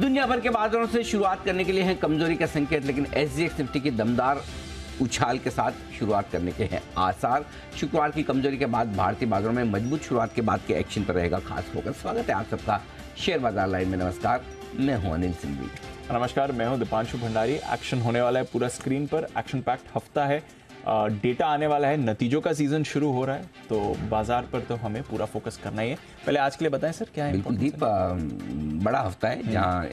दुनिया भर के बाजारों से शुरुआत करने के लिए हैं कमजोरी का संकेत, लेकिन एसजीएक्स निफ्टी की दमदार उछाल के साथ शुरुआत करने के हैं आसार। शुक्रवार की कमजोरी के बाद भारतीय बाजारों में मजबूत शुरुआत के बाद के एक्शन पर रहेगा खास फोकस। स्वागत है आप सबका शेयर बाजार लाइव में। नमस्कार, मैं हूं अनिल सिंघवी। नमस्कार, मैं हूं दीपांशु भंडारी। एक्शन होने वाला है पूरा स्क्रीन पर, एक्शन पैक्ड हफ्ता है, डेटा आने वाला है, नतीजों का सीजन शुरू हो रहा है, तो बाजार पर तो हमें पूरा फोकस करना ही है। पहले आज के लिए बताएं सर क्या है? बिल्कुल दीप, बड़ा हफ्ता है जहां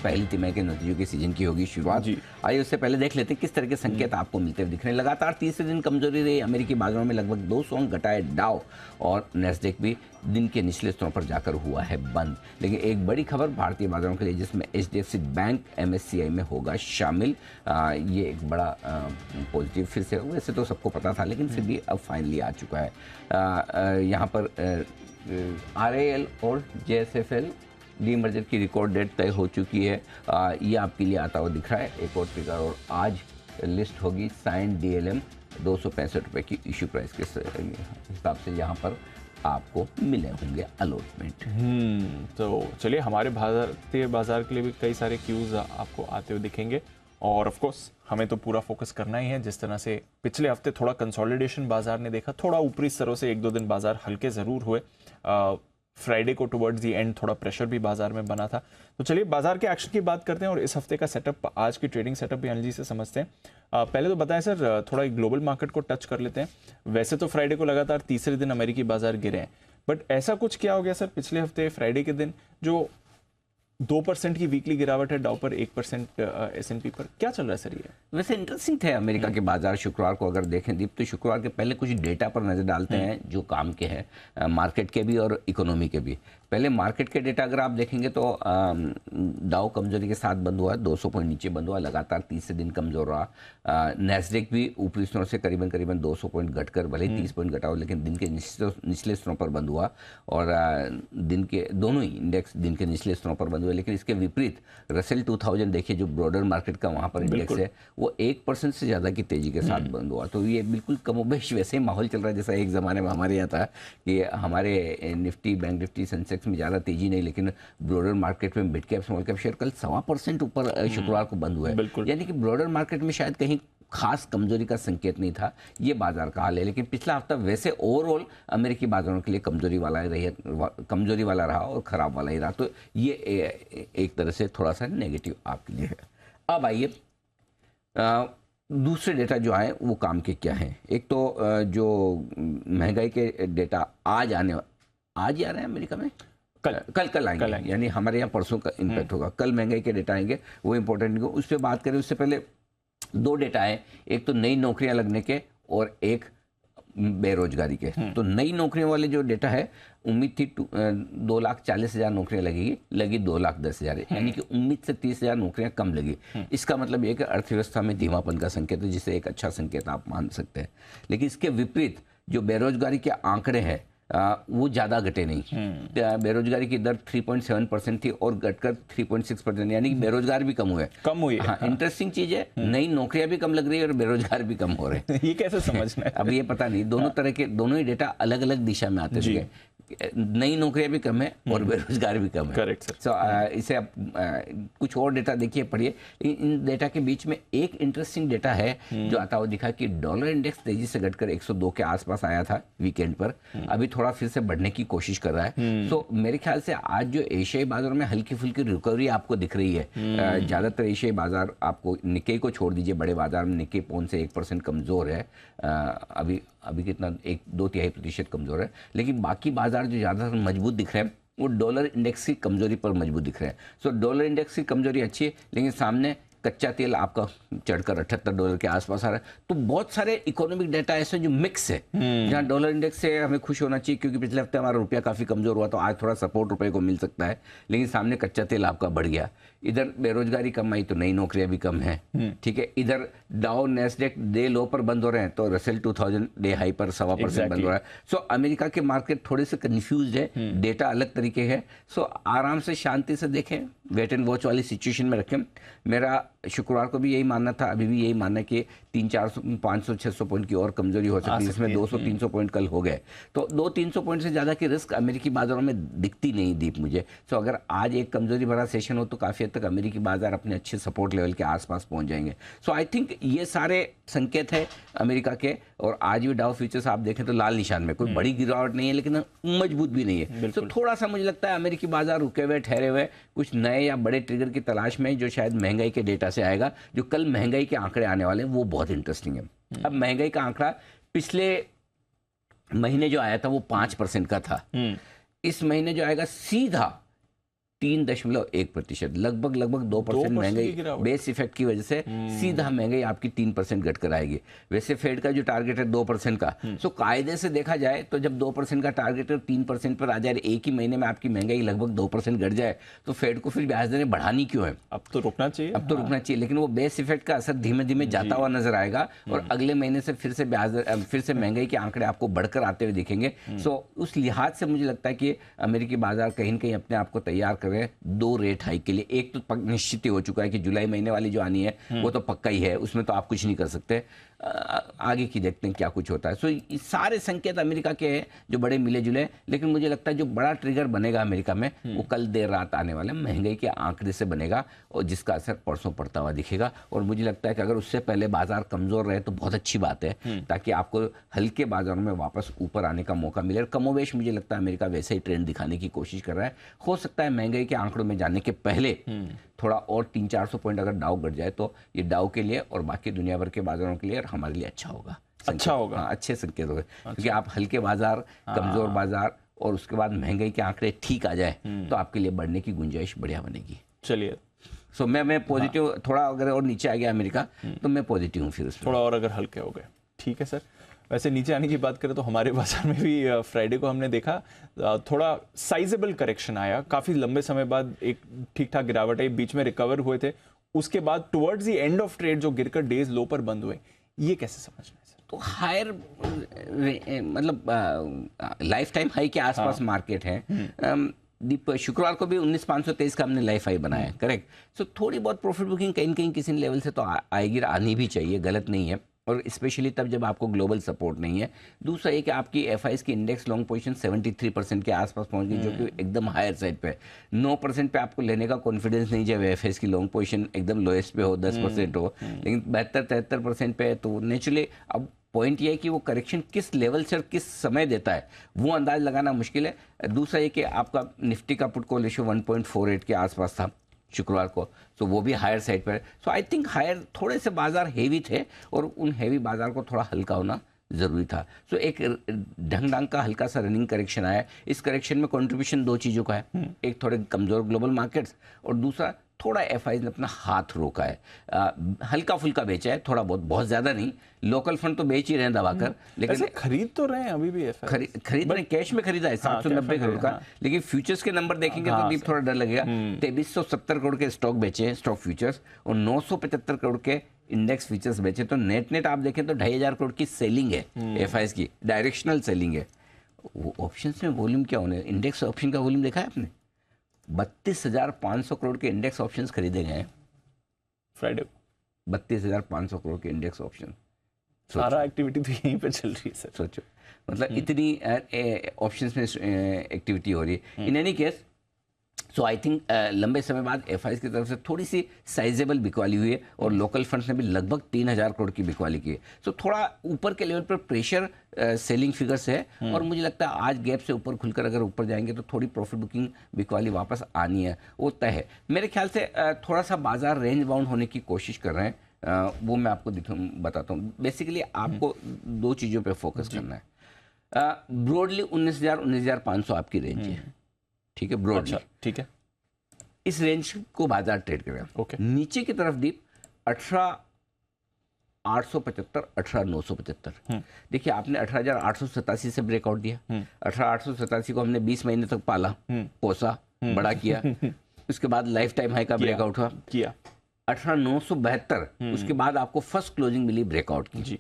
पहली तिमाही के नतीजों के सीजन की होगी शुरुआत। आइए उससे पहले देख लेते हैं किस तरह के संकेत आपको मिलते हुए दिख रहे हैं। लगातार तीसरे दिन कमजोरी रही अमेरिकी बाजारों में, लगभग 200 अंक घटाए डाउ और नैस्डैक भी दिन के निचले स्तरों पर जाकर हुआ है बंद। लेकिन एक बड़ी खबर भारतीय बाजारों के लिए, जिसमें एचडीएफसी बैंक एमएससीआई में होगा शामिल। ये एक बड़ा पॉजिटिव फिर से, वैसे तो सबको पता था लेकिन फिर भी अब फाइनली आ चुका है। यहाँ पर आरएएल और जेएसएफएल डीमर्जर की रिकॉर्ड डेट तय हो चुकी है। ये आपके लिए आता हुआ दिख रहा है एक और ट्रिगर, और आज लिस्ट होगी साइन डीएलएम 265 रुपये की इशू प्राइस के हिसाब से यहाँ पर आपको मिले होंगे अलॉटमेंट। तो चलिए, हमारे भारतीय बाजार के लिए भी कई सारे क्यूज आपको आते हुए दिखेंगे और ऑफ कोर्स हमें तो पूरा फोकस करना ही है। जिस तरह से पिछले हफ्ते थोड़ा कंसोलिडेशन बाजार ने देखा, थोड़ा ऊपरी स्तरों से एक दो दिन बाजार हल्के जरूर हुए। फ्राइडे को टुवर्ड्स दी एंड थोड़ा प्रेशर भी बाजार में बना था। तो चलिए बाजार के एक्शन की बात करते हैं और इस हफ्ते का सेटअप, आज की ट्रेडिंग सेटअप भी अनिल जी से समझते हैं। पहले तो बताएं सर, थोड़ा ग्लोबल मार्केट को टच कर लेते हैं। वैसे तो फ्राइडे को लगातार तीसरे दिन अमेरिकी बाजार गिरे हैं, बट ऐसा कुछ क्या हो गया सर पिछले हफ्ते फ्राइडे के दिन जो 2% की वीकली गिरावट है डाउ पर, 1% एसएनपी पर, क्या चल रहा है सर ये? वैसे इंटरेस्टिंग थे अमेरिका के बाजार शुक्रवार को। अगर देखें दीप, तो शुक्रवार के पहले कुछ डेटा पर नजर डालते हैं जो काम के हैं, मार्केट के भी और इकोनॉमी के भी। पहले मार्केट के डेटा अगर आप देखेंगे तो डाउ कमजोरी के साथ बंद हुआ, 200 पॉइंट नीचे बंद हुआ, लगातार तीसरे दिन कमजोर रहा। नैस्डैक भी ऊपरी स्तरों से करीबन 200 पॉइंट घटकर, भले ही 30 पॉइंट घटा हो, लेकिन दिन के निचले स्तरों पर बंद हुआ। और दिन के दोनों ही इंडेक्स दिन के निचले स्तरों पर बंद हुए। लेकिन इसके विपरीत रसेल 2000 देखिए, जो ब्रॉडर मार्केट का वहाँ पर इंडेक्स है, वो 1% से ज़्यादा की तेजी के साथ बंद हुआ। तो ये बिल्कुल कमोबेश वैसे ही माहौल चल रहा है जैसा एक ज़माने में हमारे यहाँ था कि हमारे निफ्टी, बैंक निफ्टी, सेंसेक्स में ज़्यादा तेजी नहीं, लेकिन ब्रॉडर मार्केट में mid cap small cap share कल 1.25% ऊपर शुक्रवार को बंद हुआ है। यानी कि ब्रॉडर मार्केट में शायद कहीं खास कमजोरी का संकेत नहीं था, ये बाजार का हाल है। लेकिन पिछला हफ्ता वैसे ओवरऑल अमेरिकी बाजारों के लिए कमजोरी वाला रहा और खराब वाला ही रहा। तो ये एक तरह से थोड़ा सा नेगेटिव आपके लिए है। अब आइए दूसरे डेटा जो आए वो काम के क्या हैं। एक तो जो महंगाई के डेटा आज ही आ रहे हैं अमेरिका में, कल आएंगे, यानी हमारे यहाँ परसों का इम्पैक्ट होगा। कल महंगाई के डेटा आएंगे, वो इंपॉर्टेंट। उस पर बात करें उससे पहले दो डेटा है, एक तो नई नौकरियां लगने के और एक बेरोजगारी के। तो नई नौकरियों वाले जो डेटा है, उम्मीद थी 2,40,000 नौकरियां लगी 2,10,000, यानी कि उम्मीद से 30,000 नौकरियां कम लगी। इसका मतलब ये कि अर्थव्यवस्था में धीमापन का संकेत है, जिसे एक अच्छा संकेत आप मान सकते हैं। लेकिन इसके विपरीत जो बेरोजगारी के आंकड़े हैं वो ज़्यादा घटे नहीं। बेरोजगारी की दर 3.7% थी और घटकर 3.6%, यानी कि बेरोजगार भी कम हुई है। हाँ, इंटरेस्टिंग चीज़ है, नई नौकरियां भी कम लग रही है और बेरोजगार भी कम हो रहे हैं। ये कैसे समझना है? अब ये पता नहीं, दोनों तरह के दोनों ही डेटा अलग अलग दिशा में आते हैं। नई नौकरियां भी कम है और बेरोजगार भी कम है। Correct sir. सो इसे आप कुछ और डेटा देखिए, पढ़िए। इन डेटा के बीच में एक इंटरेस्टिंग डेटा है जो आता हुआ दिखा कि डॉलर इंडेक्स तेजी से घटकर 102 के आसपास आया था वीकेंड पर, अभी थोड़ा फिर से बढ़ने की कोशिश कर रहा है। सो मेरे ख्याल से आज जो एशियाई बाजारों में हल्की फुल्की रिकवरी आपको दिख रही है। ज़्यादातर एशियाई बाजार, आपको निक्केई को छोड़ दीजिए, बड़े बाजार में निक्केई पौंड से 1% कमज़ोर है। अभी कितना 1-2 कमज़ोर है। लेकिन बाकी बाजार जो ज़्यादातर मजबूत दिख रहे हैं वो डॉलर इंडेक्स की कमजोरी पर मजबूत दिख रहे हैं। सो डॉलर इंडेक्स की कमजोरी अच्छी है, लेकिन सामने कच्चा तेल आपका चढ़कर $78 के आसपास आ रहा है। तो बहुत सारे इकोनॉमिक डेटा ऐसे जो मिक्स है, जहाँ डॉलर इंडेक्स से हमें खुश होना चाहिए क्योंकि पिछले हफ्ते हमारा रुपया काफ़ी कमज़ोर हुआ, तो आज थोड़ा सपोर्ट रुपये को मिल सकता है। लेकिन सामने कच्चा तेल आपका बढ़ गया, इधर बेरोजगारी कम आई तो नई नौकरियां भी कम हैं। ठीक है, इधर डाउ नैस्डैक डे लो पर बंद हो रहे हैं, तो रसेल 2000 डे हाई पर 1.25% बंद हो रहा है। सो अमेरिका के मार्केट थोड़े से कंफ्यूज है, डेटा अलग तरीके है। सो आराम से शांति से देखें, वेट एंड वॉच वाली सिचुएशन में रखें। मेरा शुक्रवार को भी यही मानना था, अभी भी यही मानना है कि 300, 400, 500, 600 पॉइंट की और कमजोरी हो सकती है, इसमें 200, 300 पॉइंट कल हो गए, तो 200-300 पॉइंट से ज़्यादा की रिस्क अमेरिकी बाजारों में दिखती नहीं दीप मुझे। सो अगर आज एक कमजोरी भरा सेशन हो तो काफ़ी हद तक अमेरिकी बाजार अपने अच्छे सपोर्ट लेवल के आसपास पहुंच जाएंगे। सो आई थिंक ये सारे संकेत है अमेरिका के, और आज भी डाउ फ्यूचर्स आप देखें तो लाल निशान में, कोई बड़ी गिरावट नहीं है लेकिन मजबूत भी नहीं है। तो थोड़ा सा मुझे लगता है अमेरिकी बाजार रुके हुए ठहरे हुए, कुछ नए या बड़े ट्रिगर की तलाश में, जो शायद महंगाई के डेटा से आएगा। जो कल महंगाई के आंकड़े आने वाले हैं वो बहुत इंटरेस्टिंग है। अब महंगाई का आंकड़ा पिछले महीने जो आया था वो 5% का था, इस महीने जो आएगा सीधा 3.1%, लगभग 2% महंगाई बेस इफेक्ट की वजह से सीधा महंगाई आपकी 3% घट कर आएगी। वैसे फेड का जो टारगेट है 2% का, सो कायदे से देखा जाए तो जब 2% का टारगेट है 3% पर आ जाए, एक ही महीने में आपकी महंगाई लगभग 2% घट जाए, तो फेड को फिर ब्याज दरें बढ़ानी क्यों है? अब तो रुकना चाहिए, अब तो रुकना चाहिए, लेकिन वो बेस इफेक्ट का असर धीमे धीमे जाता हुआ नजर आएगा और अगले महीने से फिर से महंगाई के आंकड़े आपको बढ़कर आते हुए दिखेंगे। सो उस लिहाज से मुझे लगता है कि अमेरिकी बाजार कहीं न कहीं अपने आप को तैयार कर रहे हैं 2 रेट हाइक के लिए। एक तो निश्चित ही हो चुका है कि जुलाई महीने वाली जो आनी है वो तो पक्का ही है, उसमें तो आप कुछ नहीं कर सकते। आगे की देखते हैं क्या कुछ होता है। सो ये सारे संकेत अमेरिका के हैं जो बड़े मिले जुले, लेकिन मुझे लगता है जो बड़ा ट्रिगर बनेगा अमेरिका में वो कल देर रात आने वाले महंगाई के आंकड़े से बनेगा, और जिसका असर परसों पड़ता हुआ दिखेगा। और मुझे लगता है कि अगर उससे पहले बाजार कमजोर रहे तो बहुत अच्छी बात है, ताकि आपको हल्के बाजारों में वापस ऊपर आने का मौका मिले। और कमोवेश मुझे लगता है अमेरिका वैसे ही ट्रेंड दिखाने की कोशिश कर रहा है। हो सकता है महंगाई के आंकड़ों में जाने के पहले थोड़ा और 300-400 पॉइंट अगर डाउ घट जाए तो ये डाउ के लिए और बाकी दुनिया भर के बाजारों के लिए और हमारे लिए अच्छा होगा। अच्छे संकेत होगा, क्योंकि आप हल्के बाजार, कमजोर बाजार और उसके बाद महंगाई के आंकड़े ठीक आ जाए तो आपके लिए बढ़ने की गुंजाइश बढ़िया बनेगी। चलिए, सो मैं पॉजिटिव, थोड़ा अगर और नीचे आ गया अमेरिका तो मैं पॉजिटिव हूँ, फिर उसमें थोड़ा और अगर हल्के हो गए। ठीक है सर, वैसे नीचे आने की बात करें तो हमारे बाजार में भी फ्राइडे को हमने देखा थोड़ा साइजेबल करेक्शन आया, काफी लंबे समय बाद एक ठीक ठाक गिरावट आई, बीच में रिकवर हुए थे, उसके बाद towards the end of trade जो गिरकर डेज लो पर बंद हुए, ये कैसे समझना है सर? तो हायर मतलब लाइफ टाइम हाई के आसपास मार्केट है। दीप शुक्रवार को भी 19,523 का हमने लाइफ हाई बनाया है, करेक्ट। सो थोड़ी बहुत प्रॉफिट बुकिंग कहीं कहीं किसी लेवल से तो आएगी, आनी भी चाहिए, गलत नहीं है, और स्पेशली तब जब आपको ग्लोबल सपोर्ट नहीं है। दूसरा ये कि आपकी एफआईएस की इंडेक्स लॉन्ग पोजीशन 73% के आसपास पहुंच गई, जो कि एकदम हायर साइड पे है। 9% पे आपको लेने का कॉन्फिडेंस नहीं जब एफआईएस की लॉन्ग पोजीशन एकदम लोएस्ट पे हो, 10% हो, लेकिन 72-73% पे है, तो नेचुरली अब पॉइंट ये है कि वो करेक्शन किस लेवल से और किस समय देता है वो अंदाज लगाना मुश्किल है। दूसरा ये कि आपका निफ्टी का पुट कॉल रेशियो 1.48 के आसपास था शुक्रवार को, तो वो भी हायर साइड पर है। सो आई थिंक हायर थोड़े से बाजार हेवी थे और उन हेवी बाजार को थोड़ा हल्का होना ज़रूरी था। सो एक ढंग का हल्का सा रनिंग करेक्शन आया। इस करेक्शन में कंट्रीब्यूशन 2 चीज़ों का है, एक थोड़े कमज़ोर ग्लोबल मार्केट्स और दूसरा थोड़ा एफआईज ने अपना हाथ रोका है, हल्का फुल्का बेचा है, थोड़ा बहुत ज़्यादा नहीं। लोकल फंड तो बेच ही रहे हैं दबाकर, लेकिन खरीद तो रहे हैं अभी भी खरीद रहे, कैश में खरीदा है 790 करोड़ का। लेकिन फ्यूचर्स के नंबर देखेंगे तो दीप थोड़ा डर लगेगा। 2370 करोड़ के स्टॉक बेचे हैं, स्टॉक फ्यूचर्स, और 975 करोड़ के इंडेक्स फ्यूचर्स बेचे। तो नेट आप देखें तो 2500 करोड़ की सेलिंग है एफआईज की, डायरेक्शनल सेलिंग है। ऑप्शंस में वॉल्यूम क्या होने, इंडेक्स ऑप्शन का वॉल्यूम देखा है आपने? 32,500 करोड़ के इंडेक्स ऑप्शंस खरीदे गए हैं फ्राइडे को। 32,500 करोड़ के इंडेक्स ऑप्शन, सारा एक्टिविटी तो यहीं पे चल रही है सर। सोचो, मतलब इतनी ऑप्शंस में एक्टिविटी हो रही है। In any case, so I think लंबे समय बाद एफआईएस की तरफ से थोड़ी सी साइजेबल बिकवाली हुई है और लोकल फंड्स ने भी लगभग 3,000 करोड़ की बिकवाली की है। सो थोड़ा ऊपर के लेवल पर प्रेशर सेलिंग फिगर्स है, और मुझे लगता है आज गैप से ऊपर खुलकर अगर ऊपर जाएंगे तो थोड़ी प्रॉफिट बुकिंग बिकवाली वापस आनी है, वो तय है। मेरे ख्याल से थोड़ा सा बाजार रेंज बाउंड होने की कोशिश कर रहे हैं, वो मैं आपको बताता हूँ। बेसिकली आपको 2 चीज़ों पर फोकस करना है। ब्रॉडली 19,500 आपकी रेंज है, ठीक है, ब्रॉडली, ठीक है। इस रेंज को बाजार ट्रेड करेगा। नीचे की तरफ दीप 18,875, 18,975। देखिए, आपने 18,887 से ब्रेकआउट दिया, 18,887 को हमने 20 महीने तक पाला, पोसा, बड़ा किया, उसके बाद लाइफ टाइम हाई का ब्रेकआउट हुआ, किया 18,972, उसके बाद आपको फर्स्ट क्लोजिंग मिली ब्रेकआउट की जी।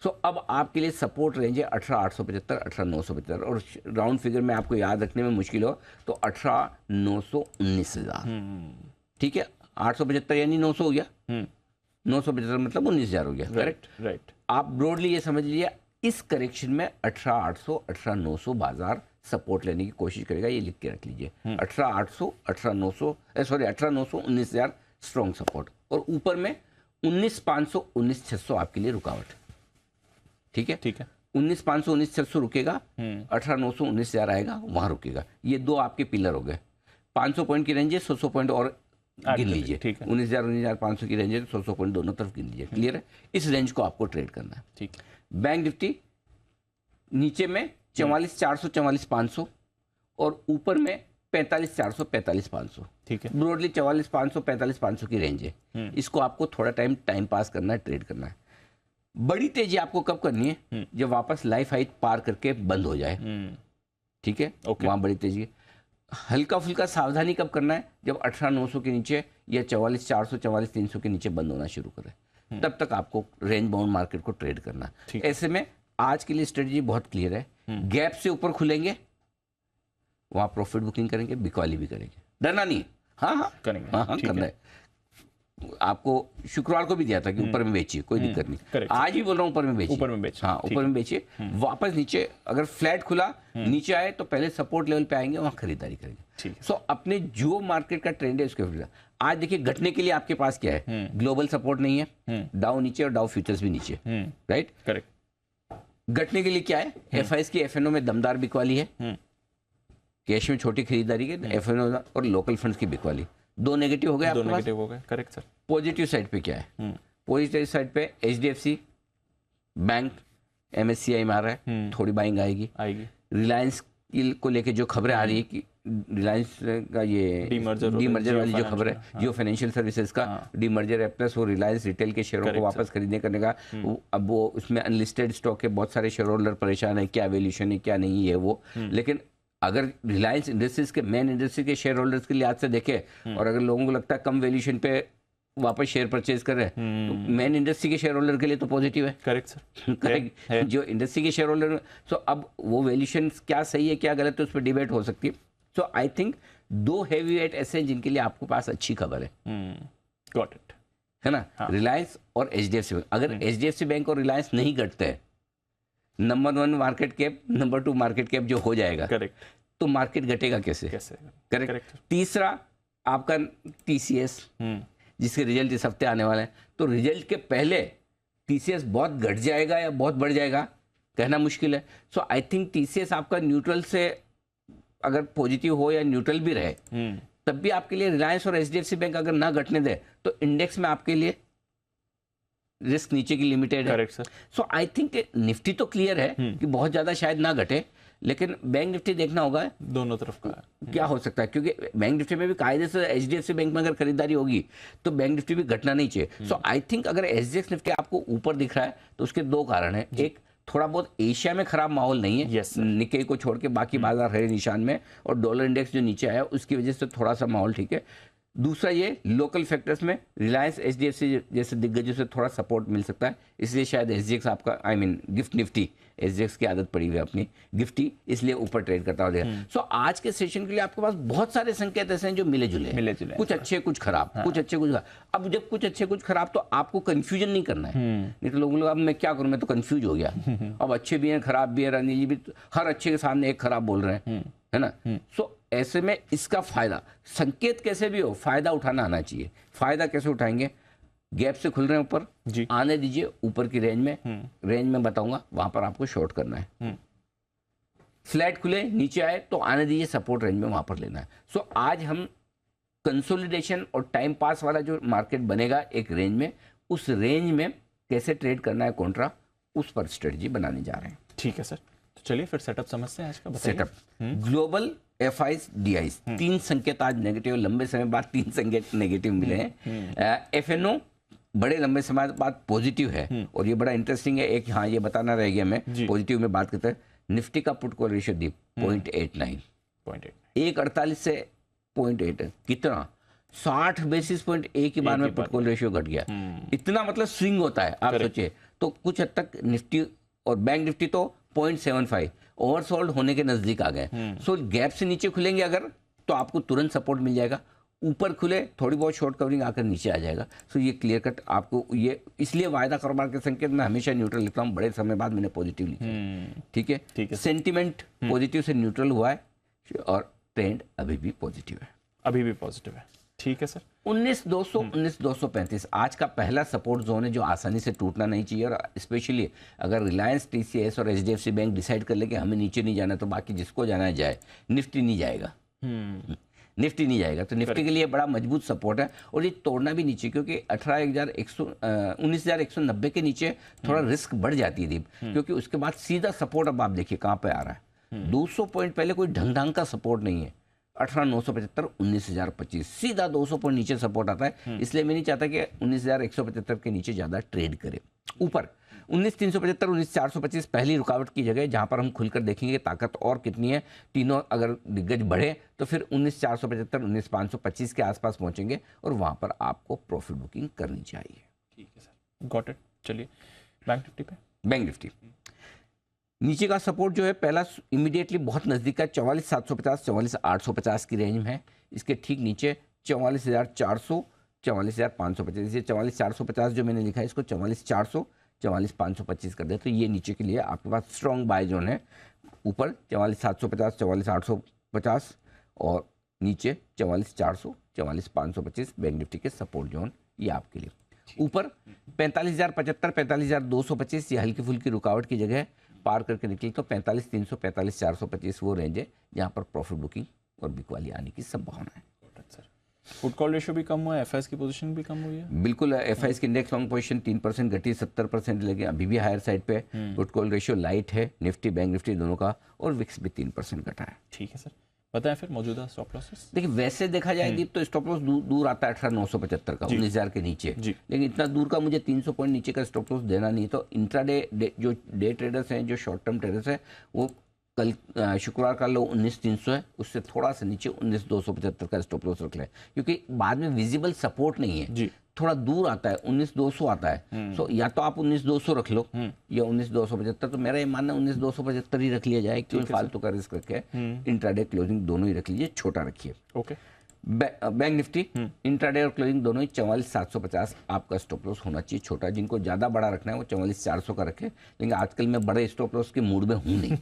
सो अब आपके लिए सपोर्ट रेंज है 18,875, 18,975, और राउंड फिगर में आपको याद रखने में मुश्किल हो तो 18,919,000, ठीक है। 875 यानी 900 हो गया, 975 मतलब 19,000 हो गया, करेक्ट। राइट। आप ब्रॉडली ये समझ लीजिए इस करेक्शन में 18,800 18,900 बाजार सपोर्ट लेने की कोशिश करेगा, ये लिख के रख लीजिए। 18,800 18,900 सॉरी 18,900 19,000 स्ट्रॉन्ग सपोर्ट, और ऊपर में 19,500 19,600 आपके लिए रुकावट। ठीक है, ठीक है। 19,500 19,600 रुकेगा, 18,900 19,000 आएगा, वहां रुकेगा। ये दो आपके पिलर हो गए। 500 पॉइंट की रेंज है, 100 पॉइंट और गिन लीजिए। ठीक है। 19,000 19,500 की रेंज है, 100 पॉइंट दोनों तरफ गिन लीजिए। क्लियर है, इस रेंज को आपको ट्रेड करना है। ठीक है। बैंक निफ्टी नीचे में 44,400 44,500 और ऊपर में 45,400 45,500। ठीक है। ब्रॉडली 44,500 45,500 की रेंज है। इसको आपको थोड़ा टाइम पास करना है, ट्रेड करना है। बड़ी तेजी आपको कब करनी है? जब वापस लाइफ हाई पार करके बंद हो जाए। ठीक है, वहां बड़ी तेजी। हल्का फुल्का सावधानी कब करना है? जब 18,900 के नीचे या 44,400 44,300 के नीचे बंद होना शुरू करे, तब तक आपको रेंज बाउंड मार्केट को ट्रेड करना है। ऐसे में आज के लिए स्ट्रेटजी बहुत क्लियर है। गैप से ऊपर खुलेंगे, वहां प्रॉफिट बुकिंग करेंगे, बिकवाली भी करेंगे, डरना नहीं है। हाँ करेंगे। हाँ करना है। आपको शुक्रवार को भी दिया था कि ऊपर में बेचिए, कोई दिक्कत नहीं। आज भी बोल रहा हूँ ऊपर में बेचिए, ऊपर में बेचिए। हाँ ऊपर में बेचिए। वापस नीचे अगर फ्लैट खुला नीचे आए तो पहले सपोर्ट लेवल पे आएंगे, वहां खरीदारी करेंगे। सो अपने जो मार्केट का ट्रेंड है उसके आज देखिए घटने के लिए आपके पास क्या है? ग्लोबल सपोर्ट नहीं है, डाउ नीचे और डाउ फ्यूचर्स भी नीचे, राइट। करेक्ट। घटने के लिए क्या है? एफआईएस की एफएनओ में दमदार बिकवाली है, कैश में छोटी खरीदारी के एफएनओ और लोकल फंड्स की बिकवाली। दो नेगेटिव हो गए आपके पास। नेगेटिव हो गए, करेक्ट सर। पॉजिटिव साइड पे क्या है? पॉजिटिव साइड पे एचडीएफसी बैंक एमएससीआई में आ रहा है, थोड़ी बाइंग आएगी। रिलायंस को लेके जो खबरें आ रही है कि रिलायंस का ये डीमर्जर वाली जो खबर है, जियो फाइनेंशियल सर्विसेज का डीमर्जर है, प्लस वो रिलायंस रिटेल के शेयरों को वापस खरीदने करने का, अब वो उसमें अनलिस्टेड स्टॉक है, बहुत सारे शेयर होल्डर परेशान है, क्या वैल्यूएशन है क्या नहीं है वो। लेकिन अगर रिलायंस इंडस्ट्रीज के मेन इंडस्ट्री के शेयर होल्डर्स के लिहाज से देखे और अगर लोगों को लगता है कम वैल्यूएशन पे वापस शेयर परचेज कर रहे हैं, तो मेन इंडस्ट्री के शेयर होल्डर के लिए तो पॉजिटिव है। Correct sir, correct. जो इंडस्ट्री के शेयर होल्डर, सो अब वो वैल्यूएशन क्या सही है क्या गलत है उस पर डिबेट हो सकती है। सो आई थिंक दो हैवी वेट ऐसे हैं जिनके लिए आपके पास अच्छी खबर है। गॉट इट, है ना। रिलायंस और एचडीएफसी बैंक। अगर एचडीएफसी बैंक और रिलायंस नहीं घटते हैं, number 1 market cap, number 2 market cap जो हो जाएगा, करेक्ट, तो मार्केट घटेगा कैसे? करेक्ट। तीसरा आपका टीसीएस, जिसके रिजल्ट इस हफ्ते आने वाले हैं, तो रिजल्ट के पहले टीसीएस बहुत घट जाएगा या बहुत बढ़ जाएगा कहना मुश्किल है। सो आई थिंक टीसीएस आपका न्यूट्रल से अगर पॉजिटिव हो या न्यूट्रल भी रहे, तब भी आपके लिए रिलायंस और एचडीएफसी बैंक अगर ना घटने दे तो इंडेक्स में आपके लिए रिस्क नीचे की लिमिटेड है। Correct sir. So I think Nifty तो क्लियर है कि बहुत ज्यादा शायद ना घटे, लेकिन बैंक निफ्टी देखना होगा दोनों तरफ का क्या हो सकता है, क्योंकि बैंक निफ्टी में भी कायदे से एचडीएफसी बैंक में अगर खरीदारी होगी तो बैंक निफ्टी भी घटना नहीं चाहिए। सो आई थिंक अगर एचडीएक्स निफ्टी आपको ऊपर दिख रहा है तो उसके दो कारण है। एक, थोड़ा बहुत एशिया में खराब माहौल नहीं है, निक्केई को छोड़ के बाकी बाजार है निशान में, और डॉलर इंडेक्स जो नीचे आया उसकी वजह से थोड़ा सा माहौल ठीक है। दूसरा ये लोकल फैक्टर्स में रिलायंस एचडीएफसी जैसे दिग्गजों से थोड़ा सपोर्ट मिल सकता है, इसलिए शायद एसजीएक्स आपका गिफ्ट निफ्टी, एसजीएक्स की आदत पड़ी हुई है अपनी गिफ्टी, इसलिए ऊपर ट्रेड करता हो। सो आज के सेशन के लिए आपके पास बहुत सारे संकेत ऐसे हैं जो मिले जुले हैं, कुछ अच्छे कुछ खराब, कुछ अच्छे कुछ खराब। अब जब कुछ अच्छे कुछ खराब तो आपको कंफ्यूजन नहीं करना है, नहीं तो लोगों अब मैं क्या करूं, मैं तो कंफ्यूज हो गया, अब अच्छे भी हैं खराब भी है, रणनीति जी भी हर अच्छे के सामने एक खराब बोल रहे हैं, है ना। सो ऐसे में इसका फायदा, संकेत कैसे भी हो फायदा उठाना आना चाहिए। फायदा कैसे उठाएंगे? गैप से खुल रहे हैं ऊपर, आने दीजिए ऊपर की रेंज में बताऊंगा, वहां पर आपको शॉर्ट करना है। फ्लैट खुले नीचे आए तो आने दीजिए, सपोर्ट रेंज में वहां पर लेना है। सो आज हम कंसोलिडेशन और टाइम पास वाला जो मार्केट बनेगा एक रेंज में, उस रेंज में कैसे ट्रेड करना है कॉन्ट्रा, उस पर स्ट्रेटजी बनाने जा रहे हैं। ठीक है सर, तो चलिए फिर सेटअप समझते हैं आज का। सेटअप ग्लोबल एफआईस डीआईस, 3 संकेत आज नेगेटिव, लंबे समय बाद 3 संकेत नेगेटिव मिले हैं। एफएनओ बड़े लंबे समय बाद पॉजिटिव है, और ये बड़ा इंटरेस्टिंग है। एक हाँ ये बताना रह गया, मैं पॉजिटिव में बात करते हैं। निफ्टी का पुट कॉल रेशियो दी 0.89, 1.48 से 0.8 है, कितना 60 बेसिस पॉइंट एक ही बार में पुट कॉल रेशियो घट गया। इतना मतलब स्विंग होता है, आप सोचिए। तो कुछ हद तक निफ्टी और बैंक निफ्टी तो 0.75 ओवरसोल्ड होने के नजदीक आ गए। सो गैप से नीचे खुलेंगे अगर, तो आपको तुरंत सपोर्ट मिल जाएगा। ऊपर खुले थोड़ी बहुत शॉर्ट कवरिंग आकर नीचे आ जाएगा। सो ये क्लियर कट आपको, ये इसलिए वायदा कारोबार के संकेत मैं हमेशा न्यूट्रल लिखता हूँ, बड़े समय बाद मैंने पॉजिटिव लिखा। ठीक है, सेंटिमेंट पॉजिटिव से न्यूट्रल हुआ है और ट्रेंड अभी भी पॉजिटिव है, अभी भी पॉजिटिव है। ठीक है सर। 19,200 19,235 आज का पहला सपोर्ट जोन है जो आसानी से टूटना नहीं चाहिए। और स्पेशली अगर रिलायंस, टीसीएस और एचडीएफसी बैंक डिसाइड कर ले कि हमें नीचे नहीं जाना, तो बाकी जिसको जाना है जाए, निफ्टी नहीं जाएगा। निफ्टी नहीं जाएगा, तो निफ्टी के लिए बड़ा मजबूत सपोर्ट है। और ये तोड़ना भी नीचे, क्योंकि 19,190 के नीचे थोड़ा रिस्क बढ़ जाती है दीप, क्योंकि उसके बाद सीधा सपोर्ट अब आप देखिए कहाँ पे आ रहा है। 200 पॉइंट पहले कोई ढंग का सपोर्ट नहीं है, 18,975 19,025 सीधा 200 पॉइंट नीचे सपोर्ट आता है। इसलिए मैं नहीं चाहता कि 19,175 के नीचे ज़्यादा ट्रेड करे। ऊपर 19,375 19,425 पहली रुकावट की जगह, जहां पर हम खुलकर देखेंगे ताकत और कितनी है। तीनों अगर दिग्गज बढ़े तो फिर 19,475 19,525 के आसपास पहुंचेंगे और वहां पर आपको प्रॉफिट बुकिंग करनी चाहिए। ठीक है सर, गॉट इट। चलिए बैंक निफ्टी पे। बैंक निफ्टी नीचे का सपोर्ट जो है पहला इमीडिएटली बहुत नज़दीक का 44,750 44,850 की रेंज में है। इसके ठीक नीचे 44,400 44,525, ये 44,450 जो मैंने लिखा है इसको 44,400 44,525 कर दे, तो ये नीचे के लिए आपके पास स्ट्रॉन्ग बाय जोन है। ऊपर 44,750 44,850 और नीचे 44,400 44,525 बैंक निफ्टी के सपोर्ट जोन, ये आपके लिए। ऊपर 45,075 45,225 ये हल्की फुल्की रुकावट की जगह है, पार करके निकली तो 45,300 45,425 वो रेंज है जहाँ पर प्रॉफिट बुकिंग और बिकवाली आने की संभावना है। पुट कॉल रेशियो भी कम हुआ है, एफआईएस की पोजीशन भी कम हुई है। बिल्कुल, एफआईएस की इंडेक्स लॉन्ग पोजीशन 3% घटी 70%, लेकिन अभी भी हायर साइड पे। पुट कॉल रेशियो लाइट है निफ्टी बैंक निफ्टी दोनों का, और विक्स भी 3% घटा है। ठीक है सर, बताएं फिर मौजूदा स्टॉप लॉसेस। देखिए वैसे देखा जाए दीप तो स्टॉप लॉस दूर आता है 18,975 का, 19,000 के नीचे, लेकिन इतना दूर का मुझे 300 पॉइंट नीचे का स्टॉप लॉस देना नहीं। तो इंट्राडे जो डे ट्रेडर्स हैं, जो शॉर्ट टर्म ट्रेडर्स हैं, वो कल शुक्रवार का लो 19,300 है, उससे थोड़ा सा नीचे 19,275 का स्टॉप लॉस रख लें, क्योंकि बाद में विजिबल सपोर्ट नहीं है जी। थोड़ा दूर आता है 19,200 आता है। सो या तो आप 19,200 रख लो या 19,275, तो मेरा ये मानना 19,275 ही रख लिया जाए, क्योंकि फालतू का रिस्क रखे। इंट्राडे क्लोजिंग दोनों ही रख लीजिए, छोटा रखिए। ओके। बैंक निफ्टी इंट्राडे और क्लोजिंग दोनों ही 44,750 आपका स्टॉप लॉस होना चाहिए छोटा। जिनको ज़्यादा बड़ा रखना है वो 44,400 का रखे, लेकिन आजकल मैं बड़े स्टॉप लॉस के मूड में हूँ नहीं।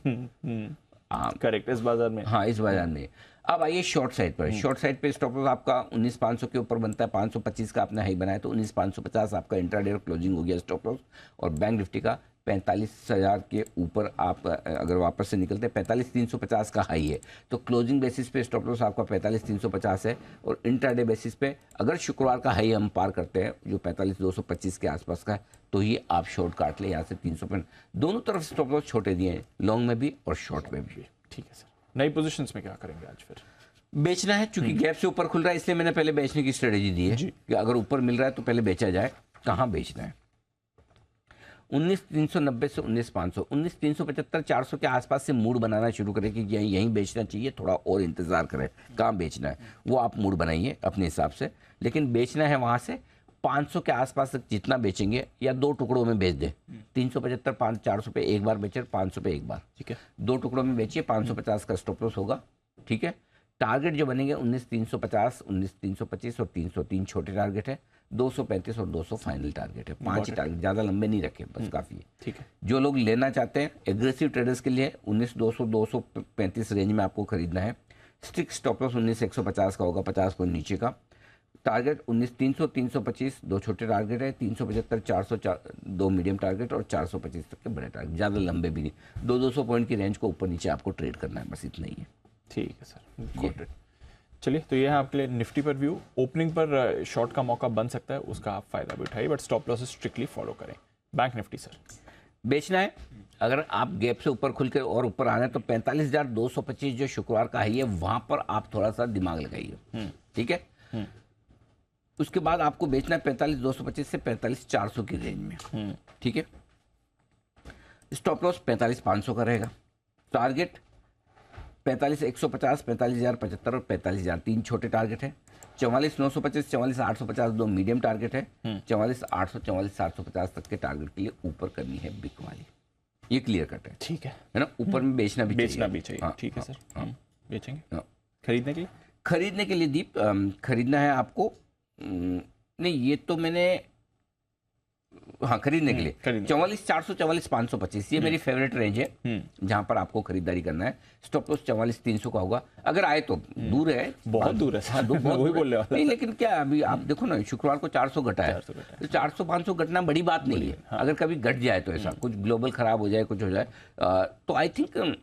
करेक्ट, इस बाजार में। हाँ, इस बाजार में। अब आइए शॉर्ट साइड पर। शॉर्ट साइड पे स्टॉप लॉस आपका 19,500 के ऊपर बनता है, 525 का आपने हाई बनाया तो 19,550 आपका इंट्राडे और क्लोजिंग हो गया स्टॉप लॉस। और बैंक निफ्टी का 45,000 के ऊपर आप अगर वापस से निकलते हैं, 45,350 का हाई है, तो क्लोजिंग बेसिस पे स्टॉप लॉस आपका 45,350 है। और इंट्राडे बेसिस पे अगर शुक्रवार का हाई हम पार करते हैं जो 45,225 के आसपास का है, तो ये आप शॉर्ट काट ले यहाँ से 300 पॉइंट। दोनों तरफ स्टॉप लॉस छोटे दिए हैं, लॉन्ग में भी और शॉर्ट में भी। ठीक है सर, नई पोजीशंस में क्या करेंगे आज फिर? बेचना है, चूंकि गैप से ऊपर खुल रहा है, इसलिए मैंने पहले बेचने की स्ट्रेटेजी दी है कि अगर ऊपर मिल रहा है तो पहले बेचा जाए। कहाँ बेचना है? 19,390 से 19,500 19,375 400 के आसपास से मूड बनाना शुरू करें कि यहीं बेचना चाहिए, थोड़ा और इंतजार करें। कहाँ बेचना है वो आप मूड बनाइए अपने हिसाब से, लेकिन बेचना है वहाँ से 500 के आसपास तक जितना बेचेंगे, या दो टुकड़ों में बेच दे। 375 400 पे एक बार बेचे, 500 पे एक बार, ठीक है, दो टुकड़ों में बेचिए। 550 का स्टॉप लॉस होगा, ठीक है। टारगेट जो बनेंगे 19,350 19,325 और 300, तीन छोटे टारगेट है। 235 और 200 फाइनल टारगेट है। 5 ही टारगेट, ज़्यादा लंबे नहीं रखे, बस काफ़ी है, ठीक है। जो लोग लेना चाहते हैं एग्रेसिव ट्रेडर्स के लिए 19,200 235 रेंज में आपको खरीदना है। स्ट्रिक्ट स्टॉप लॉस 19,150 का होगा, 50 पॉइंट नीचे का। टारगेट 19,300 325 दो छोटे टारगेट है, 375 400 दो मीडियम टारगेट और 425 तक के बड़े टारगेट, ज़्यादा लंबे भी नहीं। 200 पॉइंट की रेंज को ऊपर नीचे आपको ट्रेड करना है, बस इतना ही है। ठीक है सर, गॉट इट। चलिए, तो ये है आपके लिए निफ्टी पर व्यू। ओपनिंग पर शॉर्ट का मौका बन सकता है, उसका आप फायदा भी उठाइए, but stop losses strictly follow करें। बैंक निफ्टी सर बेचना है, अगर आप गैप से ऊपर खुल के और ऊपर आना है तो 45,225 जो शुक्रवार का हाई है वहां पर आप थोड़ा सा दिमाग लगाइए, ठीक है। उसके बाद आपको बेचना है 45,225 से 45,400 की रेंज में, ठीक है। स्टॉप लॉस 45,500 का रहेगा। टारगेट 45,150 45,075 और 45,000, तीन छोटे टारगेट है। 44,925 44,850 दो मीडियम टारगेट है। 44,800 44,750 तक के टारगेट के लिए ऊपर करनी है बिक वाली, ये क्लियर कट है, ठीक है ना। ऊपर में बेचना भी चाहिए। ठीक है सर, बेचेंगे खरीदने के लिए खरीदने के लिए दीप खरीदना है आपको नहीं, ये तो मैंने हाँ खरीदने के लिए खरीदने। 44,400 44,525 ये मेरी फेवरेट रेंज है जहां पर आपको खरीदारी करना है। स्टॉप लॉस 44,300 का होगा, अगर आए तो दूर है, बहुत दूर है। हाँ, बहुत वही दूर बोलने है। वाला नहीं लेकिन क्या अभी आप देखो ना, शुक्रवार को 400 घटा है, 400 घटा है। तो 400-500 घटना बड़ी बात नहीं है। अगर कभी घट जाए तो ऐसा कुछ ग्लोबल खराब हो जाए, कुछ हो जाए, तो आई थिंक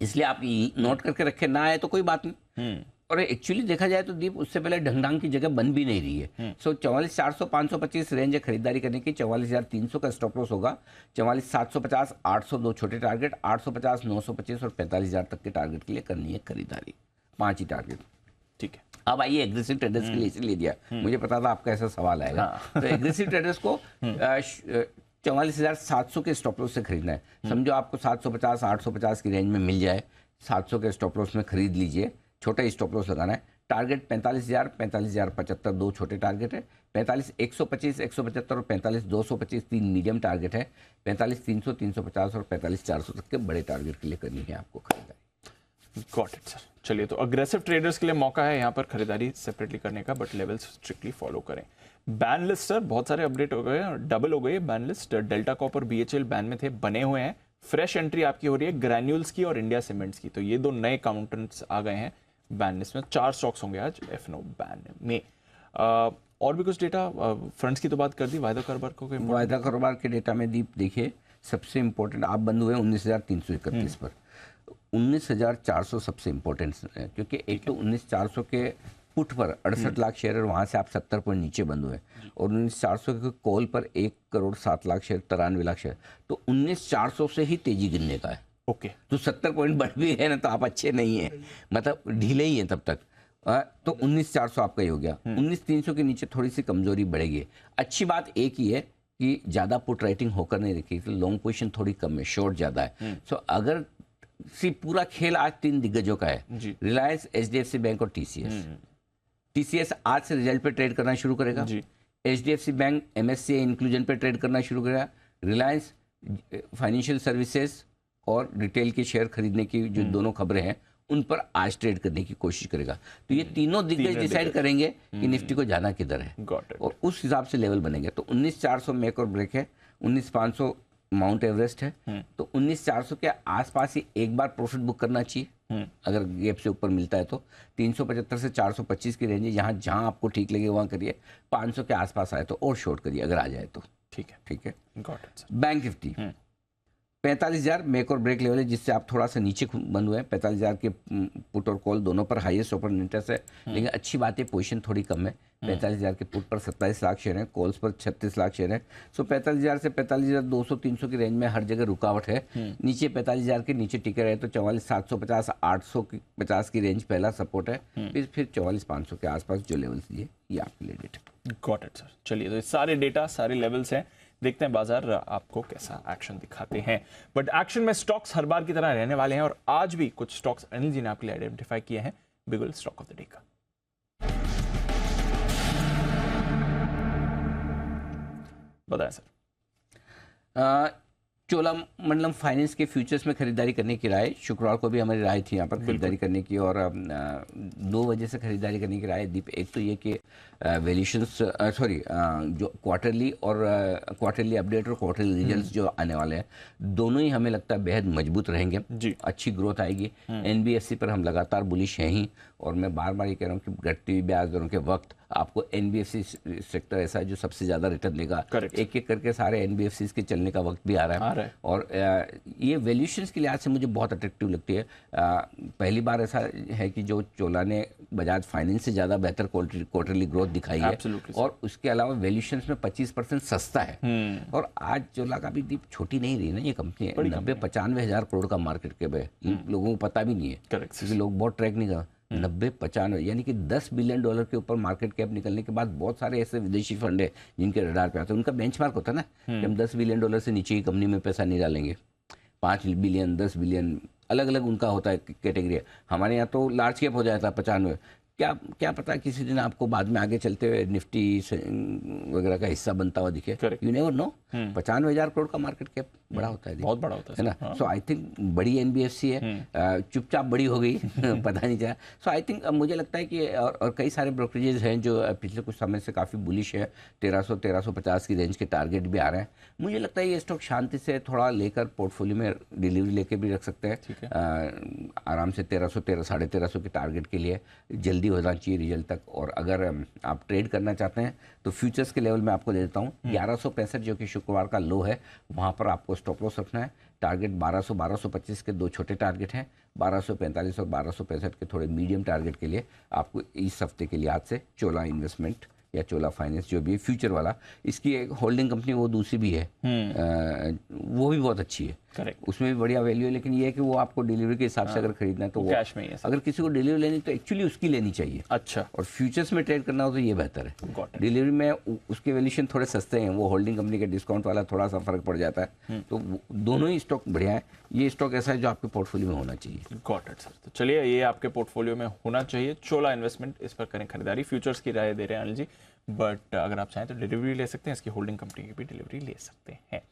इसलिए आप नोट करके रखे, ना आए तो कोई बात नहीं। और एक्चुअली देखा जाए तो दीप उससे पहले ढंगढांग की जगह बन भी नहीं रही है। सो 44,400 525 रेंज है खरीदारी करने की। 44,300 का स्टॉप लॉस होगा। 44,750 802 छोटे टारगेट, 850 925 और 45,000 तक के टारगेट के लिए करनी है खरीदारी। 5 ही टारगेट। ठीक है, अब आइए एग्रेसिव ट्रेडर्स के लिए इसलिए दिया, मुझे पता था आपका ऐसा सवाल आएगा। तो एग्रेसिव ट्रेडर्स को 44,700 के स्टॉप लॉस से खरीदना है। समझो आपको 750 850 की रेंज में मिल जाए, 700 के स्टॉप लॉस में खरीद लीजिए। छोटा स्टॉप लॉस लगाना है। टारगेट 45,000 45,075 दो छोटे टारगेट है। 45,125 175 और 45,225 तीन मीडियम टारगेट है। 45,300 350 और 45,400 तक के बड़े टारगेट के लिए करनी है आपको खरीदारी। Got it sir. चलिए, तो अग्रेसिव ट्रेडर्स के लिए मौका है यहाँ पर खरीदारी सेपरेटली करने का, बट लेवल्स स्ट्रिक्टली फॉलो करें। बैन लिस्ट सर बहुत सारे अपडेट हो गए, डबल हो गए बैन लिस्ट। डेल्टा कॉप और BHEL बैन में थे, बने हुए हैं। फ्रेश एंट्री आपकी हो रही है ग्रैन्यूल्स की और इंडिया सीमेंट्स की, तो ये दो नए काउंटेंट्स आ गए हैं बैन लिस्ट में। 4 स्टॉक्स होंगे आज FNO बैन में। और भी कुछ डेटा, फ्रंट्स की तो बात कर दी, वायदा कारोबार को वायदा कारोबार के डेटा में दीप देखिए, सबसे इंपॉर्टेंट आप बंद हुए 19,331 पर। 19,400 सबसे इंपॉर्टेंट है, क्योंकि एक तो 19,400 के पुट पर 68 लाख शेयर है, वहां से आप 70 पॉइंट नीचे बंद हुए, और 19,400 के कॉल पर 1,07,00,000 शेयर 93 लाख शेयर, तो 19,400 से ही तेजी गिरने का है। ओके, तो 70 पॉइंट बढ़ भी है ना, तो आप अच्छे नहीं है, मतलब ढीले ही है तब तक। तो 19,400 आपका ही हो गया। 19,300 के नीचे थोड़ी सी कमजोरी बढ़ेगी। अच्छी बात एक ही है कि ज्यादा पुट राइटिंग होकर नहीं रखी, तो लॉन्ग पोजीशन थोड़ी कम है, शॉर्ट ज्यादा है। सो अगर पूरा खेल आज 3 दिग्गजों का है, रिलायंस, HDFC बैंक और TCS आज से रिजल्ट पे ट्रेड करना शुरू करेगा। HDFC बैंक MSCI इंक्लूजन पे ट्रेड करना शुरू करेगा। रिलायंस फाइनेंशियल सर्विसेज और रिटेल के शेयर खरीदने की जो दोनों खबरें हैं, उन पर आज ट्रेड करने की कोशिश करेगा। तो ये तीनों दिग्गज डिसाइड करेंगे कि निफ्टी को जाना किधर है, और उस हिसाब से लेवल बनेंगे। तो 19,400 मेक और ब्रेक है, 19,500 माउंट एवरेस्ट है, तो 19,400 के आसपास ही एक बार प्रॉफिट बुक करना चाहिए। अगर गैप से ऊपर मिलता है तो 375 से 425 की रेंज है, जहां आपको ठीक लगे वहां करिए। 500 के आसपास आए तो और शॉर्ट करिए अगर आ जाए तो। ठीक है, ठीक है। Got it. Bank Nifty 45,000 make और ब्रेक लेवल है, जिससे आप थोड़ा सा नीचे बंद हुए हैं। 45,000 के पुट और कॉल दोनों पर हाईएस्ट ओपन इंटरेस्ट है, लेकिन अच्छी बात है पोजीशन थोड़ी कम है। 45,000 के पुट पर 27 लाख शेयर हैं, कॉल्स पर 36 लाख शेयर हैं। सो 45,000 से 45,200 300 की रेंज में हर जगह रुकावट है। नीचे 45,000 के नीचे टिके रहे तो 44,750 850 की रेंज पहला सपोर्ट है, फिर 44,500 के आसपास जो लेवल्स दिए ये आपके लिए डेटा। Got it sir. चलिए, तो ये सारे डेटा, सारे लेवल्स हैं, देखते हैं बाजार आपको कैसा एक्शन दिखाते हैं। बट एक्शन में स्टॉक्स हर बार की तरह रहने वाले हैं, और आज भी कुछ स्टॉक्स अनिल जी ने आपके लिए आइडेंटिफाई किए हैं। बिगुल स्टॉक ऑफ द डे का बताएं सर। चोलामंडलम फाइनेंस के फ्यूचर्स में खरीदारी करने की राय, शुक्रवार को भी हमारी राय थी यहाँ पर खरीदारी करने की, और 2 वजह से खरीदारी करने की राय दीप। एक तो ये कि वैल्यूशंस जो क्वार्टरली अपडेट और क्वार्टरली रिजल्ट्स जो आने वाले हैं, दोनों ही हमें लगता है बेहद मजबूत रहेंगे, अच्छी ग्रोथ आएगी। NBFC पर हम लगातार बुलिश हैं ही, और मैं बार बार ये कह रहा हूँ कि घटती ब्याज दरों के वक्त आपको NBFC सेक्टर ऐसा है जो सबसे ज़्यादा रिटर्न देगा। एक एक करके सारे NBFCs के चलने का वक्त भी आ रहा है, और ये वैल्यूशंस के लिहाज से मुझे बहुत अट्रैक्टिव लगती है। पहली बार ऐसा है कि जो चोला ने बजाज फाइनेंस से ज़्यादा बेहतर क्वार्टरली ग्रोथ दिखाई है, और उसके अलावा वैल्यूशंस में 25% सस्ता है। और आज चोला का भी दीप छोटी नहीं रही ना ये कंपनी, 90-95 हज़ार करोड़ का मार्केट कैप है। लोगों को पता भी नहीं है, क्योंकि लोग बहुत ट्रैक नहीं कर 90-95 यानी कि $10 बिलियन के ऊपर मार्केट कैप निकलने के बाद बहुत सारे ऐसे विदेशी फंड है जिनके रडार पे आते हैं। उनका बेंचमार्क होता है ना कि हम $10 बिलियन से नीचे की कंपनी में पैसा नहीं डालेंगे। 5 बिलियन 10 बिलियन अलग अलग उनका होता है कैटेगरी। हमारे यहाँ तो लार्ज कैप हो जाता है 95। क्या पता किसी दिन आपको बाद में आगे चलते हुए निफ्टी वगैरह का हिस्सा बनता हुआ दिखे, यू नेवर नो। 95 हज़ार करोड़ का मार्केट कैप बड़ा होता है, बहुत बड़ा होता है ना। सो आई थिंक बड़ी एनबीएफसी है, चुपचाप बड़ी हो गई पता नहीं चला। सो आई थिंक मुझे लगता है कि और कई सारे ब्रोकरेजेस हैं जो पिछले कुछ समय से काफ़ी बुलिश है, 1300-1350 की रेंज के टारगेट भी आ रहे हैं। मुझे लगता है ये स्टॉक शांति से थोड़ा लेकर पोर्टफोलियो में डिलीवरी लेके भी रख सकते हैं, आराम से 1300-1350 के टारगेट के लिए जल्दी हो जाना चाहिए रिजल्ट तक। और अगर आप ट्रेड करना चाहते हैं तो फ्यूचर्स के लेवल में आपको दे देता हूँ 1165 जो कि शुक्रवार का लो है, वहाँ पर आपको स्टॉप लॉस रखना है। टारगेट 1200-1225 के दो छोटे टारगेट हैं, 1245 और 1265 के थोड़े मीडियम टारगेट के लिए आपको इस हफ्ते के लिए आज से चोला इन्वेस्टमेंट या चोला फाइनेंस जो भी फ्यूचर वाला, इसकी एक होल्डिंग कंपनी वो दूसरी भी है, वो भी बहुत अच्छी है, करेक्ट, उसमें भी बढ़िया वैल्यू है। लेकिन ये है कि वो आपको डिलीवरी के हिसाब से अगर खरीदना है तो वो कैश में ही है। अगर किसी को डिलीवरी लेनी तो एक्चुअली उसकी लेनी चाहिए। अच्छा, और फ्यूचर्स में ट्रेड करना हो तो ये बेहतर है। डिलीवरी में उसके वैल्यूएशन थोड़े सस्ते हैं, वो होल्डिंग कंपनी के डिस्काउंट वाला थोड़ा सा फर्क पड़ जाता है। तो दोनों ही स्टॉक बढ़िया है। ये स्टॉक ऐसा है जो आपके पोर्टफोलियो में होना चाहिए। Got it sir. तो चलिए, ये आपके पोर्टफोलियो में होना चाहिए। चोला इन्वेस्टमेंट, इस पर करें खरीदारी। फ्यूचर्स की राय दे रहे हैं अनिल जी, बट अगर आप चाहें तो डिलीवरी ले सकते हैं, इसकी होल्डिंग कंपनी की भी डिलीवरी ले सकते हैं।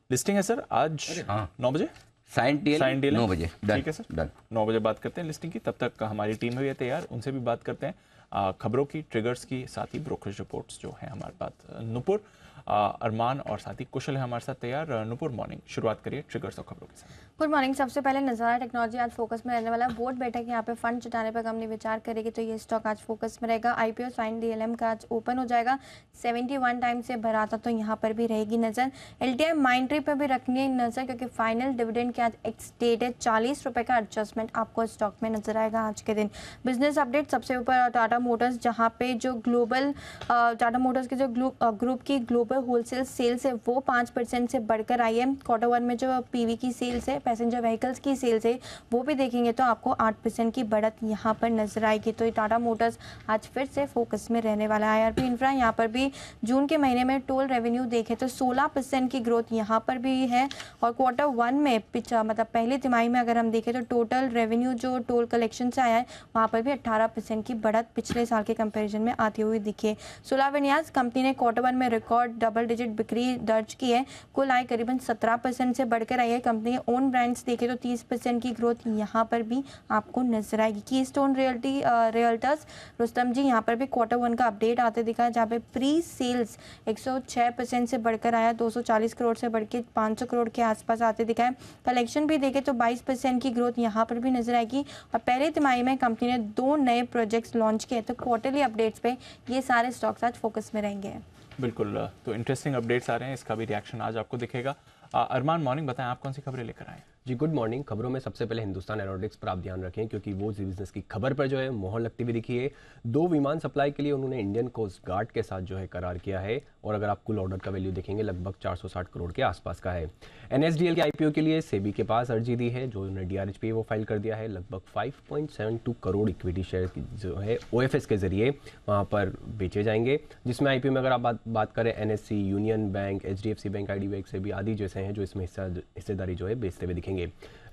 लिस्टिंग है सर आज 9 बजे, साइन डील 9 बजे, ठीक है सर, डन। 9 बजे बात करते हैं लिस्टिंग की। तब तक हमारी टीम हुई है तैयार, उनसे भी बात करते हैं खबरों की, ट्रिगर्स की, साथ ही ब्रोकरेज रिपोर्ट्स जो है हमारे पास। नुपुर, अरमान और साथ ही कुशल है हमारे साथ तैयार। नुपुर, मॉर्निंग, शुरुआत करिए ट्रिगर्स और खबरों के साथ। Good morning. सबसे पहले नज़ारा टेक्नोलॉजी आज फोकस में रहने वाला है। बोर्ड बैठक यहाँ पे फंड जुटाने पर कंपनी विचार करेगी, तो ये स्टॉक आज फोकस में रहेगा। आईपीओ साइन डीएलएम का आज ओपन हो जाएगा, 71 टाइम से भरा था, तो यहाँ पर भी रहेगी नज़र। एलटीआई माइंट्री पर भी रखनी है नज़र, क्योंकि फाइनल डिविडेंड के आज एक्सटेड है, 40 रुपये का एडजस्टमेंट आपको स्टॉक में नजर आएगा आज के दिन। बिजनेस अपडेट सबसे ऊपर टाटा मोटर्स, जहाँ पे जो ग्लोबल टाटा मोटर्स के जो ग्रुप की ग्लोबल होलसेल सेल्स है वो 5% से बढ़कर आई है। क्वार्टर 1 में जो पीवी की सेल्स है, पैसेंजर व्हीकल्स की सेल्स है, वो भी देखेंगे तो आपको 8% की बढ़त यहाँ पर नजर आएगी। तो ये टाटा मोटर्स आज फिर से फोकस में रहने वाला है। आईआरबी इंफ्रा, यहाँ पर भी जून के महीने में टोल रेवेन्यू देखे तो 16% की ग्रोथ यहाँ पर भी है। और क्वार्टर 1 में मतलब पहली तिमाही में अगर हम देखें तो टोटल रेवेन्यू जो टोल कलेक्शन से आया है वहाँ पर भी 18% की बढ़त पिछले साल के कंपेरिजन में आती हुई दिखी है। सोला विन्यास कंपनी ने क्वार्टर 1 में रिकॉर्ड डबल डिजिट बिक्री दर्ज की है, कुल आय करीबन 17% से बढ़कर आई है। कंपनी ओन ब्रांड्स देखे तो 30% की ग्रोथ यहाँ पर भी आपको नजर आएगी। कीस्टोन रियल्टर्स रुस्तम जी, यहाँ पर भी क्वार्टर 1 का अपडेट आते दिखा है, जहाँ पे प्री सेल्स 106% से बढ़कर आया, 240 करोड़ से बढ़ के 500 करोड़ के आसपास आते दिखा है। कलेक्शन भी देखे तो 22% की ग्रोथ यहाँ पर भी नजर आएगी। और पहले तिमाही में कंपनी ने 2 नए प्रोजेक्ट्स लॉन्च किए, तो क्वार्टरली अपडेट्स पे ये सारे स्टॉक्स आज फोकस में रहेंगे। बिल्कुल, तो इंटरेस्टिंग अपडेट्स आ रहे हैं, इसका भी रिएक्शन आज आपको दिखेगा। अरमान, मॉर्निंग, बताएं आप कौन सी खबरें लेकर आए? जी गुड मॉर्निंग। खबरों में सबसे पहले हिंदुस्तान एरोनॉटिक्स पर आप ध्यान रखें, क्योंकि वो बिजनेस की खबर पर जो है मोहर लगती हुई दिखी है। 2 विमान सप्लाई के लिए उन्होंने इंडियन कोस्ट गार्ड के साथ जो है करार किया है, और अगर आप कुल ऑर्डर का वैल्यू देखेंगे लगभग 460 करोड़ के आसपास का है। एनएसडीएल के आईपीओ के लिए सेबी के पास अर्जी दी है, जो उन्होंने डीआरएचपी वो फाइल कर दिया है। लगभग 5.72 करोड़ इक्विटी शेयर जो है ओएफएस के जरिए वहाँ पर बेचे जाएंगे, जिसमें आईपीओ में अगर आप बात करें NSC, union bank, HDFC bank, ID bank से भी आदि जैसे हैं जो इसमें हिस्सेदारी जो है बेचते हुए दिखेंगे।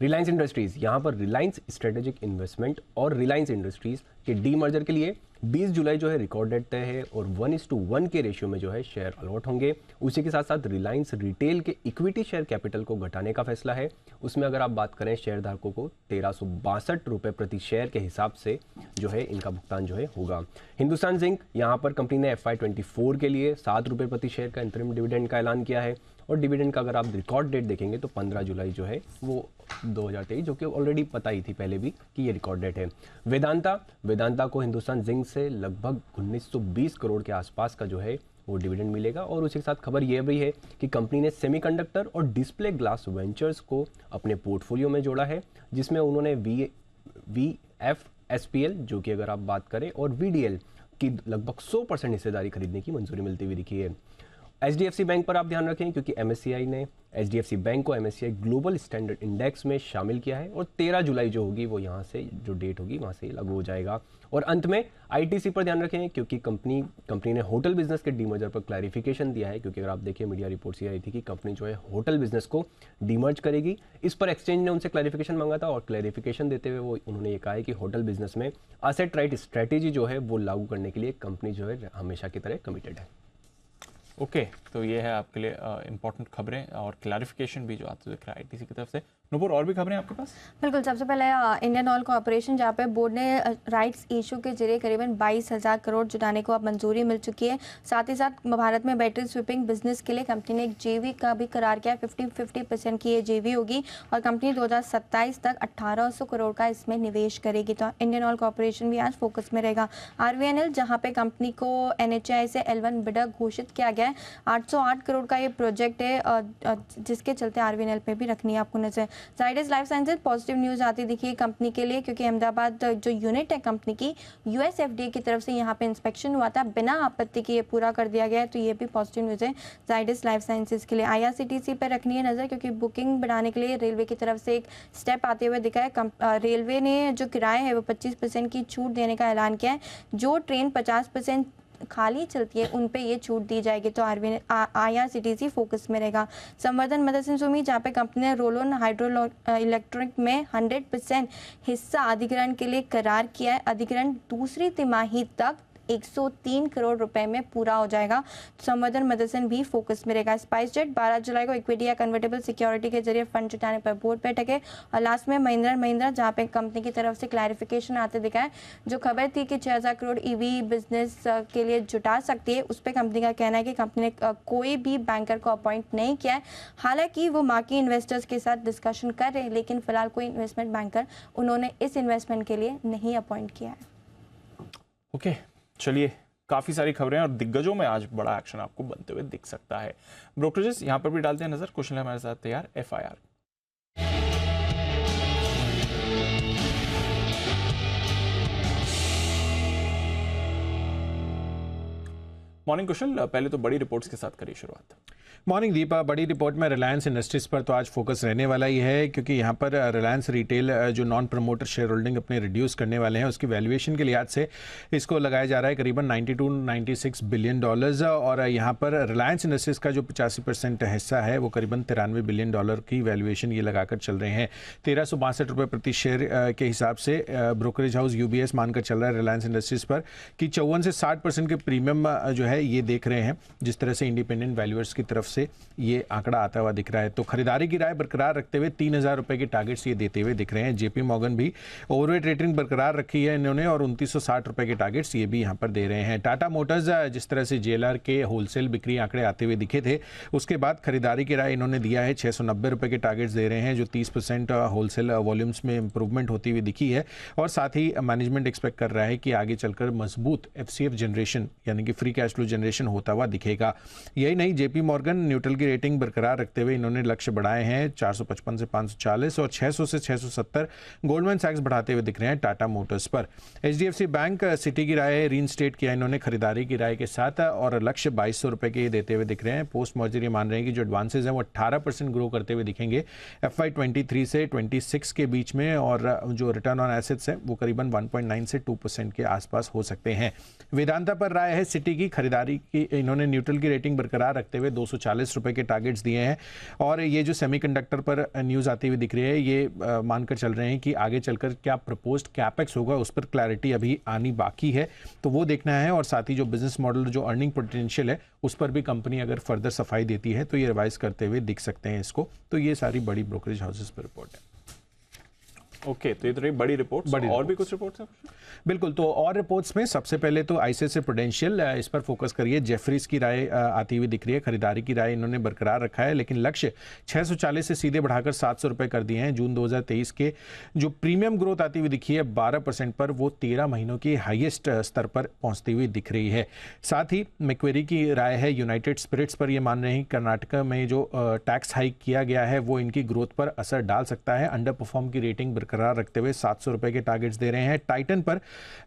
रिलायंस इंडस्ट्रीज, यहाँ पर रिलायंस स्ट्रेटेजिक इन्वेस्टमेंट और रिलायंस इंडस्ट्रीज के डीमर्जर के लिए 20 जुलाई जो है रिकॉर्ड डेट तय है, और 1:1 के रेशियो में जो है शेयर अलॉट होंगे। उसी के साथ साथ रिलायंस रिटेल के इक्विटी शेयर कैपिटल को घटाने का फैसला है, उसमें अगर आप बात करें शेयर धारकों को 1362 रुपये प्रति शेयर के हिसाब से जो है इनका भुगतान जो है होगा। हिंदुस्तान जिंक, यहाँ पर कंपनी ने FY24 के लिए 7 रुपये प्रति शेयर का इंतरिम डिविडेंड का ऐलान किया है, और डिविडेंड का अगर आप रिकॉर्ड डेट देखेंगे तो 15 जुलाई जो है वो 2023, जो कि ऑलरेडी पता ही थी पहले भी कि ये रिकॉर्ड डेट है। वेदांता को हिंदुस्तान जिंक से लगभग 1920 करोड़ के आसपास का जो है वो डिविडेंड मिलेगा। और उसी के साथ खबर यह भी है कि कंपनी ने सेमीकंडक्टर और डिस्प्ले ग्लास वेंचर्स को अपने पोर्टफोलियो में जोड़ा है, जिसमें उन्होंने VFSPL जो कि अगर आप बात करें और VDL की लगभग 100% हिस्सेदारी खरीदने की मंजूरी मिलती हुई दिखी है। HDFC बैंक पर आप ध्यान रखें, क्योंकि MSCI ने HDFC बैंक को MSCI ग्लोबल स्टैंडर्ड इंडेक्स में शामिल किया है, और 13 जुलाई जो होगी वो यहाँ से जो डेट होगी वहाँ से लागू हो जाएगा। और अंत में ITC पर ध्यान रखें, क्योंकि कंपनी ने होटल बिजनेस के डीमर्जर पर क्लैरिफिकेशन दिया है, क्योंकि अगर आप देखिए मीडिया रिपोर्ट्स ये आई थी कि कंपनी जो है होटल बिजनेस को डीमर्ज करेगी। इस पर एक्सचेंज ने उनसे क्लैरिफिकेशन मांगा था, और क्लैरिफिकेशन देते हुए वो उन्होंने ये कहा है कि होटल बिजनेस में असेट राइट स्ट्रैटेजी जो है वो लागू करने के लिए कंपनी जो है हमेशा की तरह कमिटेड है। ओके, तो ये है आपके लिए इंपॉर्टेंट खबरें और क्लैरिफिकेशन भी जो आते दिख रहा है आईटीसी की तरफ से। नूपुर, और भी खबरें आपके पास? बिल्कुल, सबसे पहले इंडियन ऑयल कॉर्पोरेशन, जहाँ पे बोर्ड ने राइट्स इशू के जरिए करीबन 22,000 करोड़ जुटाने को अब मंजूरी मिल चुकी है। साथ ही साथ भारत में बैटरी स्विपिंग बिजनेस के लिए कंपनी ने एक जेवी का भी करार किया है। 50-50% की ये जेवी होगी और कंपनी 2027 तक 1,800 करोड़ का इसमें निवेश करेगी। तो इंडियन ऑयल कॉर्पोरेशन भी आज फोकस में रहेगा। RVNL, जहाँ पे कंपनी को NHAI से L1 बिडर घोषित किया गया है। 808 करोड़ का ये प्रोजेक्ट है, जिसके चलते RVNL पे भी रखनी है आपको नजर। Zydus life sciences, positive news आती दिखी है कंपनी के लिए, क्योंकि अहमदाबाद जो यूनिट है कंपनी की, US FDA की तरफ से यहाँ पे इंस्पेक्शन हुआ था, बिना आपत्ति के ये पूरा कर दिया गया है। तो ये भी पॉजिटिव न्यूज़ है जाइडस लाइफ साइंसेज के लिए। IRCTC पर रखनी है नज़र, क्योंकि बुकिंग बढ़ाने के लिए रेलवे की तरफ से एक स्टेप आते हुए दिखा है। रेलवे ने जो किराया है वो 25% की छूट देने का ऐलान किया है। जो ट्रेन 50% खाली चलती है उन पे ये छूट दी जाएगी। तो IRCTC फोकस में रहेगा। संवर्धन मदरसन सुमी, जहाँ पे कंपनी ने रोलोन हाइड्रो इलेक्ट्रिक में 100% हिस्सा अधिग्रहण के लिए करार किया है। अधिग्रहण दूसरी तिमाही तक 103 करोड़ रुपए में पूरा हो जाएगा। संवर्धन मदरसन भी फोकस में रहेगा। स्पाइसजेट, 12 जुलाई को इक्विटी या कन्वर्टेबल सिक्योरिटी के जरिए फंड जुटाने पर बोर्ड बैठक है। और लास्ट में महिंद्रा एंड महिंद्रा, जहाँ पे कंपनी की तरफ से क्लैरिफिकेशन आते दिखा है। जो खबर थी कि 6,000 करोड़ EV बिजनेस के लिए जुटा सकती है, उस पर कंपनी का कहना है कि कंपनी ने कोई भी बैंकर को अपॉइंट नहीं किया है। हालांकि वो मार्की इन्वेस्टर्स के साथ डिस्कशन कर रहे हैं, लेकिन फिलहाल कोई इन्वेस्टमेंट बैंकर उन्होंने इस इन्वेस्टमेंट के लिए नहीं अपॉइंट किया है। ओके, चलिए, काफ़ी सारी खबरें और दिग्गजों में आज बड़ा एक्शन आपको बनते हुए दिख सकता है। ब्रोकरेजेस यहाँ पर भी डालते हैं नजर। क्वेश्चन है हमारे साथ तैयार, FIR। मॉर्निंग कुशल, पहले तो बड़ी रिपोर्ट्स के साथ करिए शुरुआत। मॉर्निंग दीपा, बड़ी रिपोर्ट में रिलायंस इंडस्ट्रीज पर तो आज फोकस रहने वाला ही है, क्योंकि यहाँ पर रिलायंस रिटेल जो नॉन प्रमोटर शेयर होल्डिंग अपने रिड्यूस करने वाले हैं, उसकी वैल्यूएशन के लिहाज से इसको लगाया जा रहा है करीबन $92-96 बिलियन। और यहाँ पर रिलायंस इंडस्ट्रीज का जो 85% हिस्सा है वो करीबन $93 बिलियन की वैल्यूएशन ये लगाकर चल रहे हैं। 1362 रुपये प्रति शेयर के हिसाब से ब्रोकरेज हाउस UBS मानकर चल रहा है रिलायंस इंडस्ट्रीज पर कि 54 से 60% के प्रीमियम जो है ये देख रहे हैं, जिस तरह से इंडिपेंडेंट वैल्यूअर्स की तरफ से ये आंकड़ा आता हुआ दिख रहा है। तो खरीदारी की राय बरकरार रखते हुए 3,000 रुपए के टारगेट्स ये देते हुए दिख रहे हैं। JP मॉर्गन भी ओवरवेट रेटिंग बरकरार रखी है इन्होंने और 2960 रुपए के टारगेट्स ये भी यहाँ पर दे रहे हैं। टाटा मोटर्स, जिस तरह से JLR के होलसेल बिक्री आंकड़े आते हुए दिखे थे, उसके बाद खरीदारी की राय इन्होंने दिया है। 690 रुपए के टारगेट्स दे रहे हैं, जो 30% होलसेल वॉल्यूम्स में इंप्रूवमेंट होती हुई दिखी है। और साथ ही मैनेजमेंट एक्सपेक्ट कर रहा है कि आगे चलकर मजबूत FCF जनरेशन यानी कि फ्री कैश फ्लो जनरेशन होता हुआ दिखेगा। यही नहीं, JP मॉर्गन न्यूट्रल की रेटिंग बरकरार रखते हुए इन्होंने लक्ष्य बढ़ाए हैं 455 से 540 और 600 से 670 गोल्डमैन सैक्स बढ़ाते हुए दिख रहे हैं टाटा मोटर्स पर। HDFC बैंक, सिटी की राय रीइंस्टेट किया इन्होंने खरीदारी की राय के साथ और लक्ष्य 2200 रुपए के देते हुए दिख रहे हैं। पोस्ट मर्जर ये मान रहे हैं कि जो एडवांसेज हैं वो 18% ग्रो करते हुए दिखेंगे FY 23 से 26 के बीच में, और जो रिटर्न ऑन एसेट्स है वो करीबन 1.9 से 2% के आसपास हो सकते हैं। वेदांता पर राय है सिटी की खरीदारी की, इन्होंने न्यूट्रल की रेटिंग बरकरार रखते हुए 240 रुपए के टारगेट्स दिए हैं। और ये जो सेमीकंडक्टर पर न्यूज़ आती हुई दिख रही है, ये मानकर चल रहे हैं कि आगे चलकर क्या प्रपोज्ड कैपेक्स होगा उस पर क्लैरिटी अभी आनी बाकी है, तो वो देखना है। और साथ ही जो बिजनेस मॉडल, जो अर्निंग पोटेंशियल है, उस पर भी कंपनी अगर फर्दर सफाई देती है तो ये रिवाइज करते हुए दिख सकते हैं इसको। तो ये सारी बड़ी ब्रोकरेज हाउसेस पर रिपोर्ट है। ओके, तो ये तो रही बड़ी रिपोर्ट्स। और भी कुछ रिपोर्ट्स हैं? बिल्कुल, तो और रिपोर्ट्स में सबसे पहले तो ICICI प्रूडेंशियल, इस पर फोकस करिए। जेफरीज की राय आती हुई दिख रही है, खरीदारी की राय इन्होंने बरकरार रखा है, लेकिन लक्ष्य 640 से सीधे बढ़ाकर 700 रुपए कर दिए हैं। जून 2023 के जो प्रीमियम ग्रोथ आती हुई दिखी है 12% पर, वो 13 महीनों की हाईएस्ट स्तर पर पहुंचती हुई दिख रही है। साथ ही मैक्वेरी की राय है यूनाइटेड स्पिरिट्स पर, ये मान रहे हैं कर्नाटका में जो टैक्स हाइक किया गया है वो इनकी ग्रोथ पर असर डाल सकता है। अंडर परफॉर्म की रेटिंग बरकरार रखते हुए 700 रुपए के टारगेट्स दे रहे हैं। टाइटन पर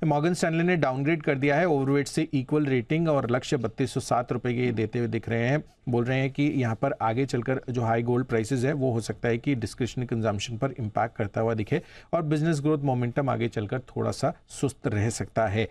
मॉर्गन स्टैनले ने डाउनग्रेड कर दिया है, ओवरवेट से इक्वल रेटिंग, और लक्ष्य 3207 रुपए के देते हुए दिख रहे हैं। बोल रहे हैं कि यहाँ पर आगे चलकर जो हाई गोल्ड प्राइसेस है वो हो सकता है कि डिस्क्रिशनरी कंजम्पशन पर इंपैक्ट करता हुआ दिखे और बिजनेस ग्रोथ मोमेंटम आगे चलकर थोड़ा सा सुस्त रह सकता है।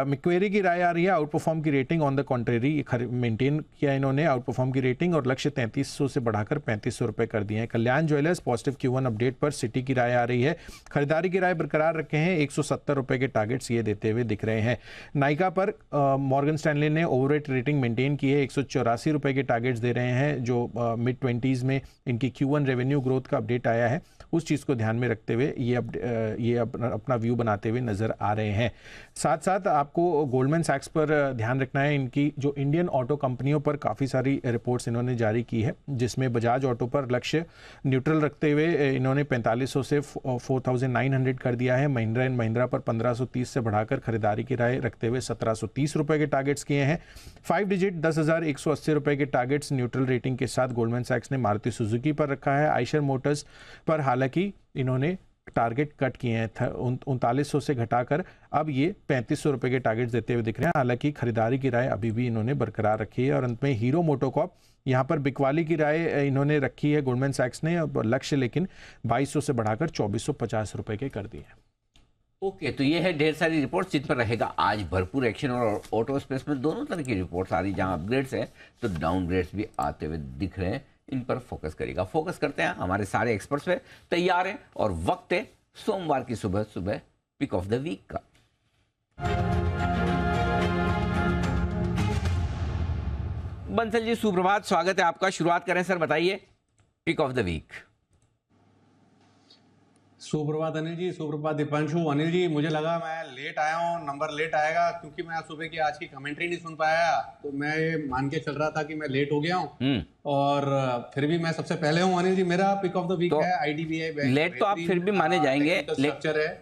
मैक्वेरी की राय आ रही है आउट परफॉर्म की rating, on the contrary maintain किया इन्होंने आउट परफॉर्म की रेटिंग और लक्ष्य 3300 से बढ़ाकर 3500 रुपए कर दिए हैं। कल्याण ज्वेलर्स पॉजिटिव Q1 अपडेट पर सिटी की राय आ रही रही है। खरीदारी की राय बरकरार रखे हैं, 170 रुपए के टारगेट्स ये देते हुए दिख रहे हैं। नाइका पर मॉर्गन स्टैनली ने ओवरवेट रेटिंग मेंटेन की है, 184 रुपए के टारगेट्स दे रहे हैं, जो मिड 20s में इनकी Q1 रेवेन्यू ग्रोथ का अपडेट आया है, उस चीज़ को ध्यान में रखते हुए ये अपना व्यू बनाते हुए नज़र आ रहे हैं। साथ साथ आपको गोल्डमैन सैक्स पर ध्यान रखना है। इनकी जो इंडियन ऑटो कंपनियों पर काफ़ी सारी रिपोर्ट्स इन्होंने जारी की है, जिसमें बजाज ऑटो पर लक्ष्य न्यूट्रल रखते हुए इन्होंने 4500 से 4900 कर दिया है। महिंद्रा एंड महिंद्रा पर 1530 से बढ़ाकर खरीदारी की राय रखते हुए 1730 रुपए के टारगेट्स किए हैं। 5 डिजिट 10,180 रुपए के टारगेट्स न्यूट्रल रेटिंग के साथ गोल्डमैन सैक्स ने मारुति सुजुकी पर रखा है। आयशर मोटर्स पर हालांकि इन्होंने टारगेट कट किए हैं, 3900 से घटाकर अब ये 3500 रुपए के टारगेट्स देते हुए दिख रहे हैं। हालांकि खरीदारी की राय अभी भी इन्होंने बरकरार रखी है। और अंत में हीरो मोटोकॉर्प, यहाँ पर बिकवाली की राय इन्होंने रखी है गोल्डमैन सैक्स ने, लक्ष्य लेकिन 2200 से बढ़ाकर 2450 रुपए के कर दिए। ओके, तो ये है ढेर सारी रिपोर्ट्स जिन पर रहेगा आज भरपूर एक्शन। और ऑटो स्पेस में दोनों तरह की रिपोर्ट्स आ रही, जहां अपग्रेड्स हैं तो डाउनग्रेड्स भी आते हुए दिख रहे हैं। इन पर फोकस करेगा। फोकस करते हैं, हमारे सारे एक्सपर्ट्स पे तैयार हैं और वक्त है सोमवार की सुबह सुबह पिक ऑफ द वीक का। बंसल जी सुप्रभात, स्वागत है आपका। शुरुआत करें सर, बताइए पिक ऑफ द वीक। सुप्रभात अनिल जी, सुप्रभात दीपांशु। अनिल जी, मुझे लगा मैं लेट आया हूँ, नंबर लेट आएगा, क्योंकि मैं सुबह की आज की कमेंट्री नहीं सुन पाया, तो मैं ये मान के चल रहा था कि मैं लेट हो गया हूँ। और फिर भी मैं सबसे पहले हूँ अनिल जी। मेरा पिक ऑफ द वीक है IDBI बैंक। लेट तो आप फिर भी माने जाएंगे,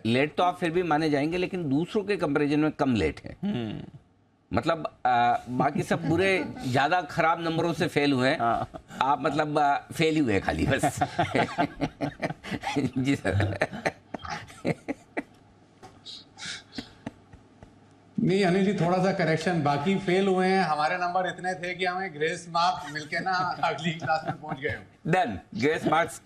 लेट तो आप फिर भी माने जाएंगे, लेकिन दूसरों के कंपैरिजन में कम लेट है। मतलब बाकी सब बुरे ज्यादा खराब नंबरों से फेल हुए हैं, आप मतलब फेल ही हुए खाली बस। जी सर। नहीं अनिल जी, थोड़ा सा करेक्शन, बाकी फेल हुए हैं, हमारे नंबर इतने थे कि हमें ग्रेस मार्क मिलके ना अगली क्लास में पहुंच गए। डन, ग्रेस मार्क्स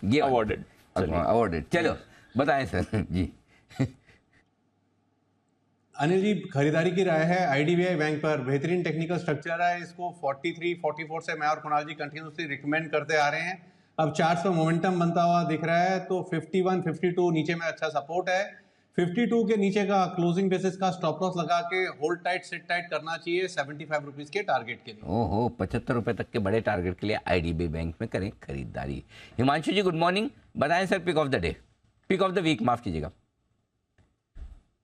ये अवॉर्डेड। चलो बताएं सर जी। अनिल जी, खरीदारी की राय है IDBI बैंक पर, बेहतरीन टेक्निकल स्ट्रक्चर है, इसको 43-44 से मैं और कुणाल जी कंटिन्यूसली रिकमेंड करते आ रहे हैं। अब चार्ट्स में मोमेंटम बनता हुआ दिख रहा है, तो 51-52 नीचे में अच्छा सपोर्ट है। 52 के नीचे का क्लोजिंग बेसिस का स्टॉप लॉस लगा के होल्ड टाइट सिट टाइट करना चाहिए 75 रुपीज के टारगेट के लिए। ओहो, 75 रुपए तक के बड़े टारगेट के लिए IDBI बैंक में करें खरीदारी। हिमांशु जी गुड मॉर्निंग, बताएं sir pick of the day, pick of the week, माफ कीजिएगा।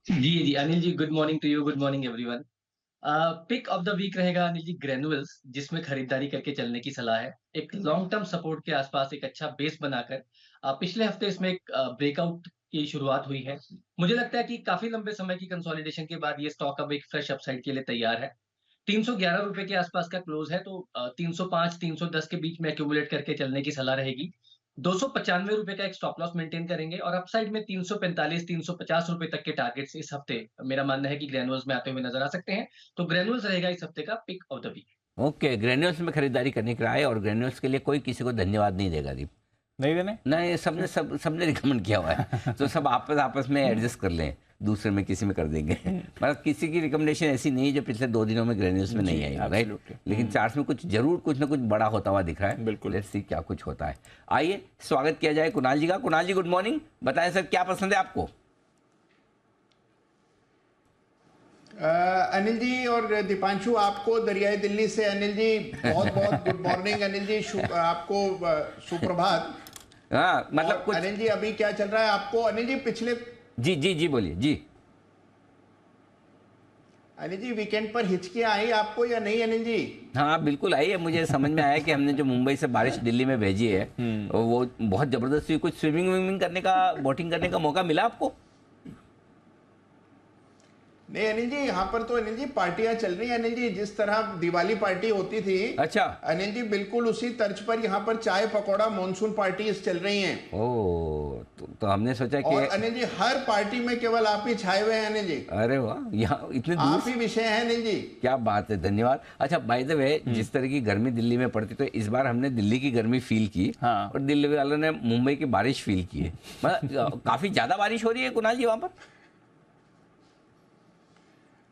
जी Anil ji, good morning to you, good morning everyone. Pick of the week रहेगा अनिल जी ग्रेनुअल्स, जिसमें खरीदारी करके चलने की सलाह है। एक लॉन्ग टर्म सपोर्ट के आसपास एक अच्छा बेस बनाकर पिछले हफ्ते इसमें एक ब्रेकआउट की शुरुआत हुई है। मुझे लगता है कि काफी लंबे समय की कंसोलिडेशन के बाद ये स्टॉक अब एक फ्रेश अपसाइड के लिए तैयार है। 311 रुपए के आसपास का क्लोज है, तो 305-310 के बीच में एक्यूमुलेट करके चलने की सलाह रहेगी। 295 रुपए का एक स्टॉप लॉस मेंटेन करेंगे और अपसाइड में 345-350 रुपए तक के टारगेट्स इस हफ्ते मेरा मानना है कि ग्रेनुअल्स में आते हुए नजर आ सकते हैं। तो ग्रेनुअल्स रहेगा इस हफ्ते का pick of the week. Okay, granules में खरीदारी करने का है, और ग्रेनुअल्स के लिए कोई किसी को धन्यवाद नहीं देगा दीप, नहीं देने, नहीं, सबने रिकमेंड किया हुआ है। तो सब आपस में एडजस्ट कर लें, दूसरे में किसी में कर देंगे। मतलब किसी की रिकमेंडेशन ऐसी नहीं है जो पिछले 2 दिनों में ग्रेनुअल्स में नहीं आई, राइट? लेकिन चार्ट्स में कुछ जरूर कुछ ना कुछ बड़ा होता हुआ दिख रहा है। बिल्कुल, लेट्स सी क्या कुछ होता है। आइए स्वागत किया जाए कुणाल जी का। कुणाल जी गुड मॉर्निंग, बताएं सर क्या पसंद है आपको? अनिल जी और दीपांशु, आपको दरियाई दिल्ली से अनिल जी बहुत बहुत गुड मॉर्निंग। अनिल जी आपको सुप्रभात। हाँ, मतलब कुछ अनिल जी अभी क्या चल रहा है आपको? अनिल जी पिछले जी बोलिए जी। अनिल जी वीकेंड पर हिचकियां आई आपको या नहीं अनिल जी? हाँ बिल्कुल आई है। मुझे समझ में आया कि हमने जो मुंबई से बारिश दिल्ली में भेजी है वो बहुत जबरदस्त हुई। कुछ स्विमिंग करने का, बोटिंग करने का मौका मिला आपको? नहीं अनिल जी, यहाँ पर तो अनिल जी पार्टियां चल रही हैं अनिल जी, जिस तरह दिवाली पार्टी होती थी। अच्छा अनिल जी, बिल्कुल उसी तर्ज पर यहाँ पर चाय पकौड़ा मॉनसून पार्टीज चल रही हैं। ओह, तो हमने सोचा कि और अनिल जी हर पार्टी में केवल आप ही छाए हुए हैं अनिल जी। अरे वाह, यहाँ इतने दूर आप ही विषय हैं अनिल जी। क्या बात है, धन्यवाद। अच्छा बाय द वे, जिस तरह की गर्मी दिल्ली में पड़ती, तो इस बार हमने दिल्ली की गर्मी फील की। हाँ। और दिल्ली वालों ने मुंबई की बारिश फील की है। मतलब काफी ज्यादा बारिश हो रही है कुणाल जी वहां पर।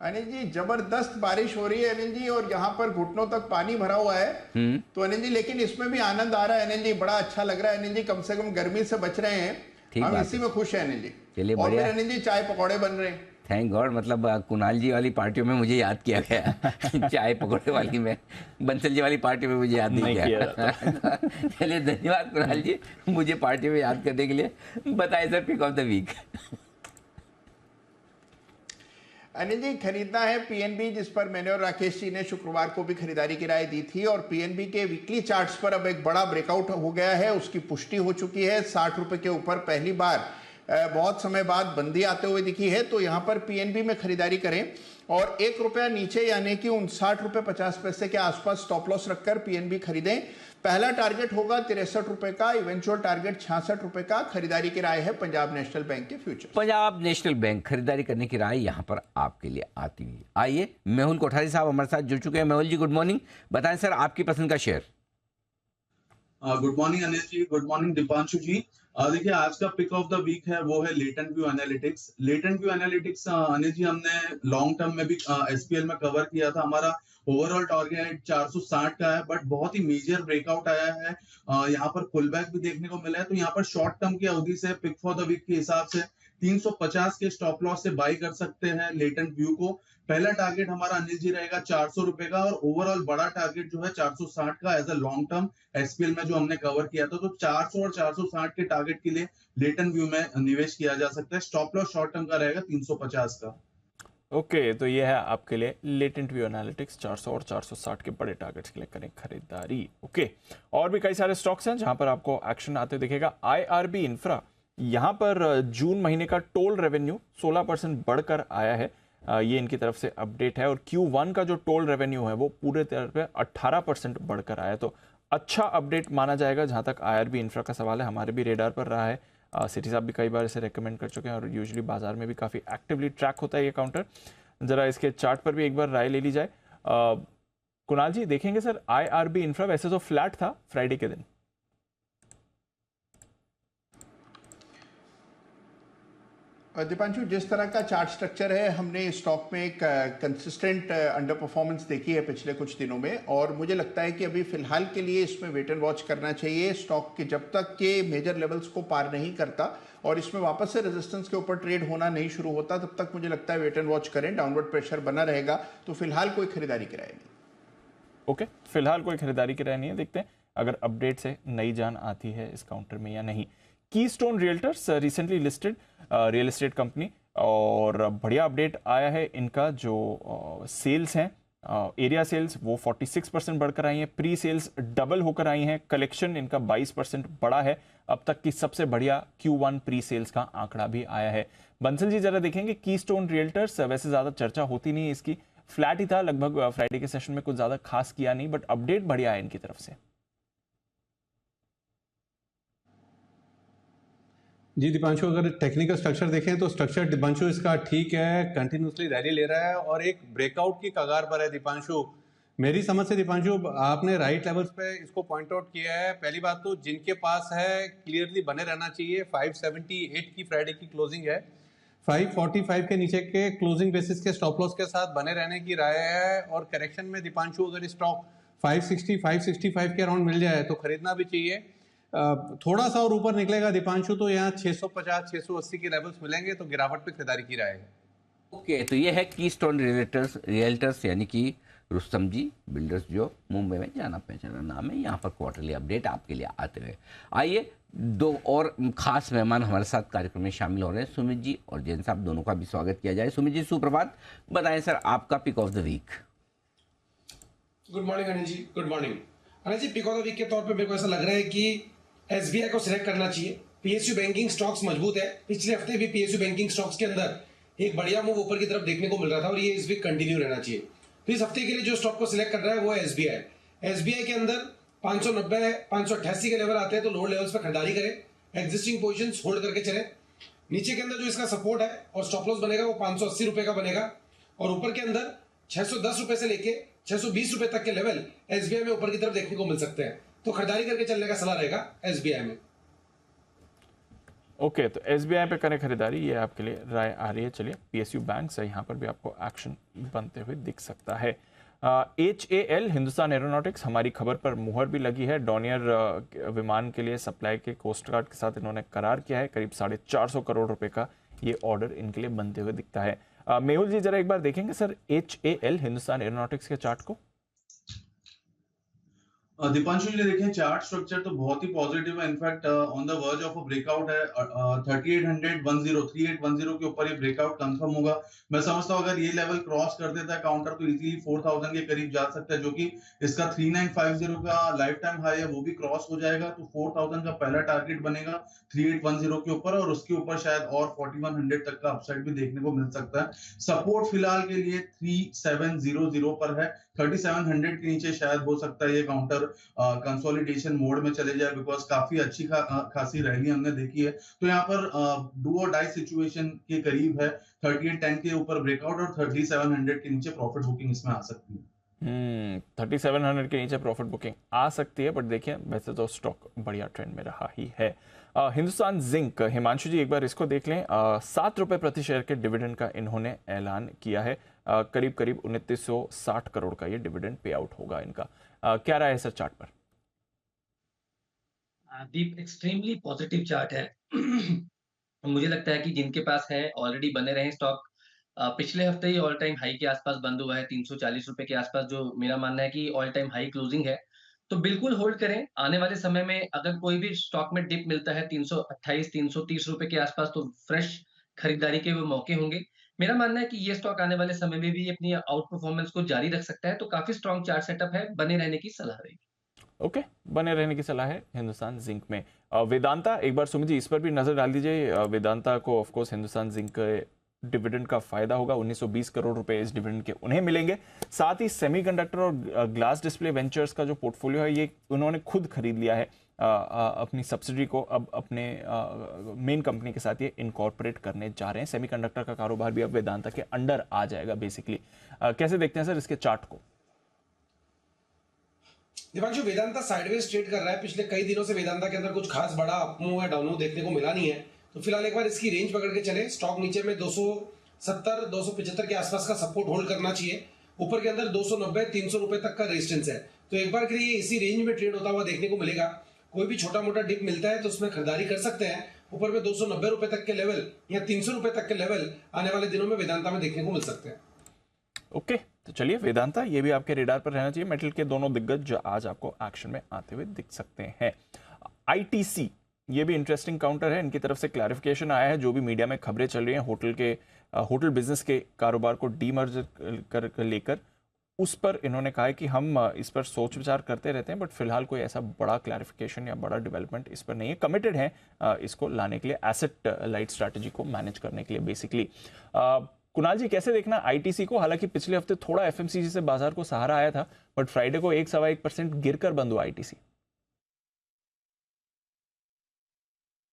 अनिल जी जबरदस्त बारिश हो रही है अनिल जी, और यहाँ पर घुटनों तक पानी भरा हुआ है। तो अनिल जी लेकिन इसमें भी आनंद आ रहा है अनिल जी, बड़ा अच्छा लग रहा है अनिल जी। कम से कम गर्मी से बच रहे हैं। ठीक हम बात इसी है। में खुश हैं अनिल जी। चलिए, और बढ़िया। फिर अनिल जी चाय पकौड़े बन रहे हैं। थैंक गॉड, मतलब कुणाल जी वाली पार्टियों में मुझे याद किया गया चाय पकौड़े वाली में, बंसल जी वाली पार्टी में मुझे याद नहीं नहीं किया किया चलिए, धन्यवाद कुणाल जी मुझे पार्टी में याद करने के लिए। बताइए sir, pick of the week. Anil ji, खरीदना है पीएनबी, जिस पर मैंने और राकेश जी ने शुक्रवार को भी खरीदारी की राय दी थी, और पीएनबी के वीकली चार्ट्स पर अब एक बड़ा ब्रेकआउट हो गया है, उसकी पुष्टि हो चुकी है। 60 रुपए के ऊपर पहली बार बहुत समय बाद बंदी आते हुए दिखी है, तो यहां पर पीएनबी में खरीदारी करें और 1 रुपया नीचे यानी कि 59 रुपए 50 पैसे के आसपास स्टॉप लॉस रखकर पीएनबी खरीदें। पहला टारगेट होगा 63 रुपए का, इवेंचुअल टारगेट 66 रुपए का। खरीदारी की राय है पंजाब नेशनल बैंक के फ्यूचर। पंजाब नेशनल बैंक खरीदारी करने की राय यहाँ पर आपके लिए आती हुई। आइए, मेहुल कोठारी साहब हमारे साथ जुड़ चुके हैं। मेहुल जी, गुड मॉर्निंग। बताएं सर, आपकी पसंद का share. Good morning Anil ji, good morning Deepanshu जी। देखिए, आज का पिक ऑफ द वीक है वो है Latent View Analytics. Latent View Analytics Anil ji हमने लॉन्ग टर्म में भी एसपीएल में कवर किया था। हमारा ओवरऑल टारगेट 460 का है, बट बहुत ही मेजर ब्रेकआउट आया है। यहाँ पर पुल बैक भी देखने को मिला है, तो यहाँ पर शॉर्ट टर्म की अवधि से पिक फॉर द वीक के हिसाब से 350 के स्टॉप लॉस से बाई कर सकते हैं लेटेंट व्यू को। पहला टारगेट हमारा अनिल जी रहेगा 400 रुपए का, और ओवरऑल बड़ा टारगेट जो है 460 का as a long term SPL में जो हमने कवर किया था। तो 400 और 460 के टारगेट के लिए लेटेंट व्यू में निवेश किया जा सकता है। स्टॉप लॉस शॉर्ट टर्म का रहेगा 350 का। ओके, तो ये है आपके लिए लेटेंट व्यू एनालिटिक्स। 400 और 460 के बड़े टारगेट्स के लिए करें खरीदारी। ओके, और भी कई सारे स्टॉक्स हैं जहां पर आपको एक्शन आते दिखेगा। आईआरबी इंफ्रा, यहां पर जून महीने का टोल रेवेन्यू 16% बढ़कर आया है। ये इनकी तरफ से अपडेट है। और Q1 का जो टोल रेवेन्यू है वो पूरे तरह पे 18% बढ़कर आया, तो अच्छा अपडेट माना जाएगा जहां तक आईआरबी इंफ्रा का सवाल है। हमारे भी रेडार पर रहा है, सिटी साहब भी कई बार इसे रेकमेंड कर चुके हैं, और यूजुअली बाजार में भी काफ़ी एक्टिवली ट्रैक होता है ये काउंटर। जरा इसके चार्ट पर भी एक बार राय ले ली जाए। कुणाल जी, देखेंगे सर आईआरबी इंफ्रा वैसे तो फ्लैट था फ्राइडे के दिन। दीपांशु, जिस तरह का चार्ट स्ट्रक्चर है, हमने स्टॉक में एक कंसिस्टेंट अंडर परफॉर्मेंस देखी है पिछले कुछ दिनों में, और मुझे लगता है कि अभी फिलहाल के लिए इसमें वेट एंड वॉच करना चाहिए। स्टॉक के जब तक के मेजर लेवल्स को पार नहीं करता और इसमें वापस से रेजिस्टेंस के ऊपर ट्रेड होना नहीं शुरू होता, तब तक मुझे लगता है वेट एंड वॉच करें। डाउनवर्ड प्रेशर बना रहेगा, तो फिलहाल कोई खरीदारी की राय नहीं। ओके, फिलहाल कोई खरीदारी की राय नहीं है, देखते हैं अगर अपडेट से नई जान आती है इस काउंटर में या नहीं। Keystone realtors recently listed real estate company, और बढ़िया अपडेट आया है इनका। जो सेल्स हैं, एरिया सेल्स वो 46% बढ़कर आई हैं, प्री सेल्स डबल होकर आई हैं, कलेक्शन इनका 22% बढ़ा है। अब तक की सबसे बढ़िया Q1 प्री सेल्स का आंकड़ा भी आया है। बंसल जी, जरा देखेंगे कीस्टोन रियल्टर्स, वैसे ज्यादा चर्चा होती नहीं है इसकी, फ्लैट ही था लगभग फ्राइडे के सेशन में, कुछ ज्यादा खास किया नहीं, बट अपडेट बढ़िया है इनकी तरफ से। जी दीपांशु, अगर टेक्निकल स्ट्रक्चर देखें तो स्ट्रक्चर दीपांशु इसका ठीक है, कंटिन्यूसली रैली ले रहा है और एक ब्रेकआउट की कगार पर है दीपांशु। मेरी समझ से दीपांशु आपने राइट लेवल्स पे इसको पॉइंट आउट किया है। पहली बात तो जिनके पास है क्लियरली बने रहना चाहिए। 578 की फ्राइडे की क्लोजिंग है, 545 के नीचे के क्लोजिंग बेसिस के स्टॉप लॉस के साथ बने रहने की राय है। और करेक्शन में दीपांशु अगर स्टॉक 560 565 के अराउंड मिल जाए तो खरीदना भी चाहिए। थोड़ा सा और ऊपर निकलेगा दीपांशु तो यहाँ 650 680 के लेवल्स मिलेंगे, तो गिरावट पे खरीदारी की राय है। ओके, तो ये है कीस्टोन रियल्टर्स यानी कि रुस्तम जी बिल्डर्स, जो मुंबई में जाना पहचाना नाम है। यहाँ पर क्वार्टरली अपडेट आपके लिए आते हुए। आइए, दो और खास मेहमान हमारे साथ कार्यक्रम में शामिल हो रहे हैं, सुमित जी और जैन साहब, दोनों का भी स्वागत किया जाए। सुमित जी, सुप्रभात। बताएं सर, आपका pick of the week. Good morning Anil ji, good morning Anil ji. Pick of the week के तौर पे मेरे को ऐसा लग रहा है कि एसबीआई को सिलेक्ट करना चाहिए। पीएसयू बैंकिंग स्टॉक्स मजबूत है, पिछले हफ्ते भी पीएसयू बैंकिंग स्टॉक्स के अंदर एक बढ़िया मूव ऊपर की तरफ देखने को मिल रहा था और ये इस वीक कंटिन्यू रहना चाहिए। तो इस हफ्ते के लिए जो स्टॉक को सिलेक्ट कर रहा है वो है एसबीआई। एसबीआई के अंदर 590 588 के लेवल आते हैं तो लोअर लेवल्स पर खरीदारी करें, एग्जिस्टिंग पोजीशंस होल्ड करके चले। नीचे के अंदर जो इसका सपोर्ट है और स्टॉप लॉस बनेगा वो 580 रुपए का बनेगा, और ऊपर के अंदर 610 रुपए से लेके 620 रुपए तक के लेवल एसबीआई में ऊपर की तरफ देखने को मिल सकते हैं, तो खरीदारी करके चलने का सलाह रहेगा एसबीआई में। ओके, तो एसबीआई पे करें खरीदारी, ये आपके लिए राय आ रही है। चलिए पीएसयू बैंक से यहाँ पर भी आपको एक्शन बनते हुए दिख सकता है। HAL हिंदुस्तान एरोनॉटिक्स, हमारी खबर पर मुहर भी लगी है। डॉनियर विमान के लिए सप्लाई के कोस्ट गार्ड के साथ इन्होंने करार किया है। करीब 450 करोड़ रुपए का ये ऑर्डर इनके लिए बनते हुए दिखता है। मेहुल जी जरा एक बार देखेंगे सर HAL हिंदुस्तान एरोनॉटिक्स के चार्ट को। दीपांशु जी देखें चार्ट स्ट्रक्चर तो बहुत ही पॉजिटिव है। In fact on the verge of a breakout है। 3810 के ऊपर ये ब्रेकआउट कंफर्म होगा। मैं समझता हूं अगर ये लेवल क्रॉस कर देता है काउंटर तो इजीली 4000 के करीब जा सकता है, जो कि इसका 3950 का लाइफ टाइम हाई है वो भी क्रॉस हो जाएगा। तो 4000 का पहला टारगेट बनेगा 3810 के ऊपर, और उसके ऊपर शायद और 4100 तक का अपसाइड भी देखने को मिल सकता है। सपोर्ट फिलहाल के लिए 3700 पर है। 3700 के नीचे शायद हो सकता है ये काउंटर कंसोलिडेशन मोड में चले जाए, बिकॉज काफी अच्छी खासी रैली हमने देखी है। तो यहाँ पर डू और डाई सिचुएशन के करीब है। 3810 के ऊपर ब्रेकआउट और 3700 के नीचे प्रॉफिट बुकिंग इसमें आ सकती है। 3700 के नीचे प्रॉफिट बुकिंग आ सकती है, बट देखिए वैसे तो स्टॉक बढ़िया ट्रेंड में रहा ही है। हिंदुस्तान जिंक, हिमांशु जी एक बार इसको देख लें। 7 रुपए प्रति शेयर के डिविडेंड का इन्होंने ऐलान किया है। करीब करीब 2960 करोड़ का ये डिविडेंड पे आउट होगा इनका। क्या राय है सर चार्ट पर? दीप एक्सट्रीमली पॉजिटिव चार्ट है। मुझे लगता है कि जिनके पास है ऑलरेडी बने रहे स्टॉक। पिछले हफ्ते ही ऑल टाइम हाई के आसपास बंद हुआ है 340 रुपए के आसपास, जो मेरा मानना है कि ऑल टाइम हाई क्लोजिंग है। तो बिल्कुल होल्ड करें। आने वाले समय में अगर कोई भी स्टॉक में डिप मिलता है 328 330 रुपए के आसपास, तो फ्रेश खरीदारी के वो मौके होंगे। मेरा मानना है कि ये स्टॉक आने वाले समय में भी अपनी आउट परफॉर्मेंस को जारी रख सकता है। तो काफी स्ट्रॉन्ग चार्ट सेटअप है, बने रहने की सलाह रहेगी। ओके, बने रहने की सलाह है हिंदुस्तान जिंक में। वेदांता, एक बार सुमित जी इस पर भी नजर डाल दीजिए। वेदांता को of course Hindustan zinc dividend का फायदा होगा। 1920 करोड़ रुपए इस डिविडेंड के उन्हें मिलेंगे। साथ ही सेमीकंडक्टर और ग्लास डिस्प्ले वेंचर्स का जो पोर्टफोलियो है ये उन्होंने खुद खरीद लिया है। अपनी सब्सिडी को अब अपने मेन कंपनी के साथ ये इनकॉर्पोरेट करने जा रहे हैं। सेमीकंडक्टर का कारोबार भी अब वेदांता के अंडर आ जाएगा बेसिकली। कैसे देखते हैं सर इसके चार्ट को? दीपांशु, वेदांता साइडवेज ट्रेड कर रहा है। पिछले कई दिनों से वेदांता के अंदर कुछ खास बड़ा अपमूव या डाउनमूव देखने को मिला नहीं है। तो फिलहाल एक बार इसकी रेंज पकड़ के चले। स्टॉक नीचे में 270 275 के आसपास का सपोर्ट होल्ड करना चाहिए। ऊपर के अंदर 290 300 रुपए तक का रेजिस्टेंस है। तो एक बार के लिए इसी रेंज में ट्रेड होता हुआ देखने को मिलेगा। कोई भी छोटा मोटा डिप मिलता है तो उसमें खरीदारी कर सकते हैं। ऊपर में 290 रुपए तक के लेवल या 300 रुपए तक के लेवल आने वाले दिनों में वेदांता में देखने को मिल सकते हैं। ओके, तो चलिए वेदांता ये भी आपके रेडार पर रहना चाहिए। मेटल के दोनों दिग्गज जो आज आपको एक्शन में आते हुए दिख सकते हैं। ITC, ये भी इंटरेस्टिंग काउंटर है। इनकी तरफ से क्लैरिफिकेशन आया है। जो भी मीडिया में खबरें चल रही हैं होटल बिजनेस के कारोबार को डीमर्ज कर लेकर, उस पर इन्होंने कहा है कि हम इस पर सोच विचार करते रहते हैं, बट फिलहाल कोई ऐसा बड़ा क्लैरिफिकेशन या बड़ा डेवलपमेंट इस पर नहीं है। कमिटेड हैं इसको लाने के लिए, एसेट लाइट स्ट्रैटेजी को मैनेज करने के लिए बेसिकली। कुणाल जी कैसे देखना ITC को? हालांकि पिछले हफ्ते थोड़ा FMCG से बाजार को सहारा आया था, बट फ्राइडे को 1.25% गिरकर बंद हुआ ITC।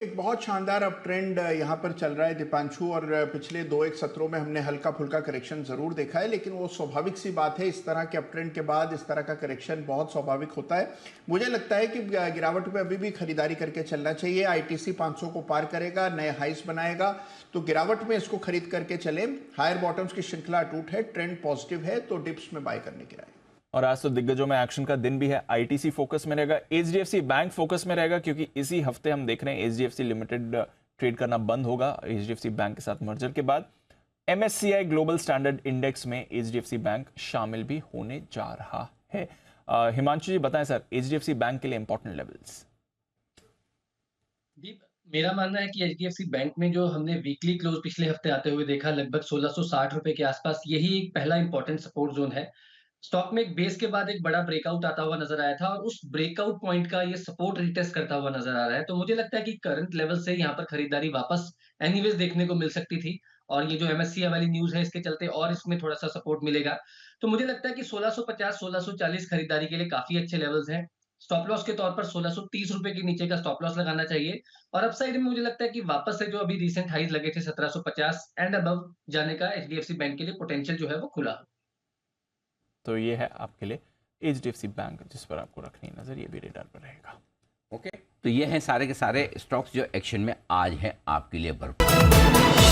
एक बहुत शानदार अप ट्रेंड यहाँ पर चल रहा है दीपांशु, और पिछले 2-1 सत्रों में हमने हल्का फुल्का करेक्शन जरूर देखा है, लेकिन वो स्वाभाविक सी बात है। इस तरह के अप ट्रेंड के बाद इस तरह का करेक्शन बहुत स्वाभाविक होता है। मुझे लगता है कि गिरावट पे अभी भी खरीदारी करके चलना चाहिए। ITC 500 को पार करेगा, नए हाइस बनाएगा, तो गिरावट में इसको खरीद करके चले। हायर बॉटम्स की श्रृंखला अटूट है, ट्रेंड पॉजिटिव है, तो डिप्स में बाय करने की राय। और आज तो दिग्गजों में एक्शन का दिन भी है। ITC फोकस में रहेगा, HDFC बैंक फोकस में रहेगा, क्योंकि इसी हफ्ते हम देख रहे हैं HDFC लिमिटेड ट्रेड करना बंद होगा HDFC बैंक के साथ मर्जर के बाद। MSCI ग्लोबल स्टैंडर्ड इंडेक्स में HDFC बैंक शामिल भी होने जा रहा है। हिमांशु जी बताएं सर, HDFC बैंक के लिए इंपॉर्टेंट लेवल्स। मेरा मानना है कि HDFC बैंक में जो हमने वीकली क्लोज पिछले हफ्ते आते हुए देखा, लगभग 1660 रुपए के आसपास, यही एक पहला इंपॉर्टेंट सपोर्ट जोन है। स्टॉक में एक बेस के बाद एक बड़ा ब्रेकआउट आता हुआ नजर आया था, और उस ब्रेकआउट पॉइंट का ये सपोर्ट रिटेस्ट करता हुआ नजर आ रहा है। तो मुझे लगता है कि करंट लेवल से यहाँ पर खरीदारी वापस एनीवेज देखने को मिल सकती थी, और ये जो MSCI वाली न्यूज है इसके चलते और इसमें थोड़ा सा सपोर्ट मिलेगा। तो मुझे लगता है कि 1650 1640 खरीदारी के लिए काफी अच्छे लेवल्स हैं। स्टॉप लॉस के तौर पर 1630 रुपए के नीचे का स्टॉप लॉस लगाना चाहिए, और अपसाइड में मुझे लगता है कि वापस से जो अभी रिसेंट हाइज लगे थे 1750 एंड अबव जाने का HDFC बैंक के लिए पोटेंशियल जो है वो खुला। तो ये है आपके लिए HDFC बैंक, जिस पर आपको रखनी नजर, ये भी रेडार पर रहेगा। ओके, तो ये हैं सारे के सारे स्टॉक्स जो एक्शन में आज हैं आपके लिए भरपूर।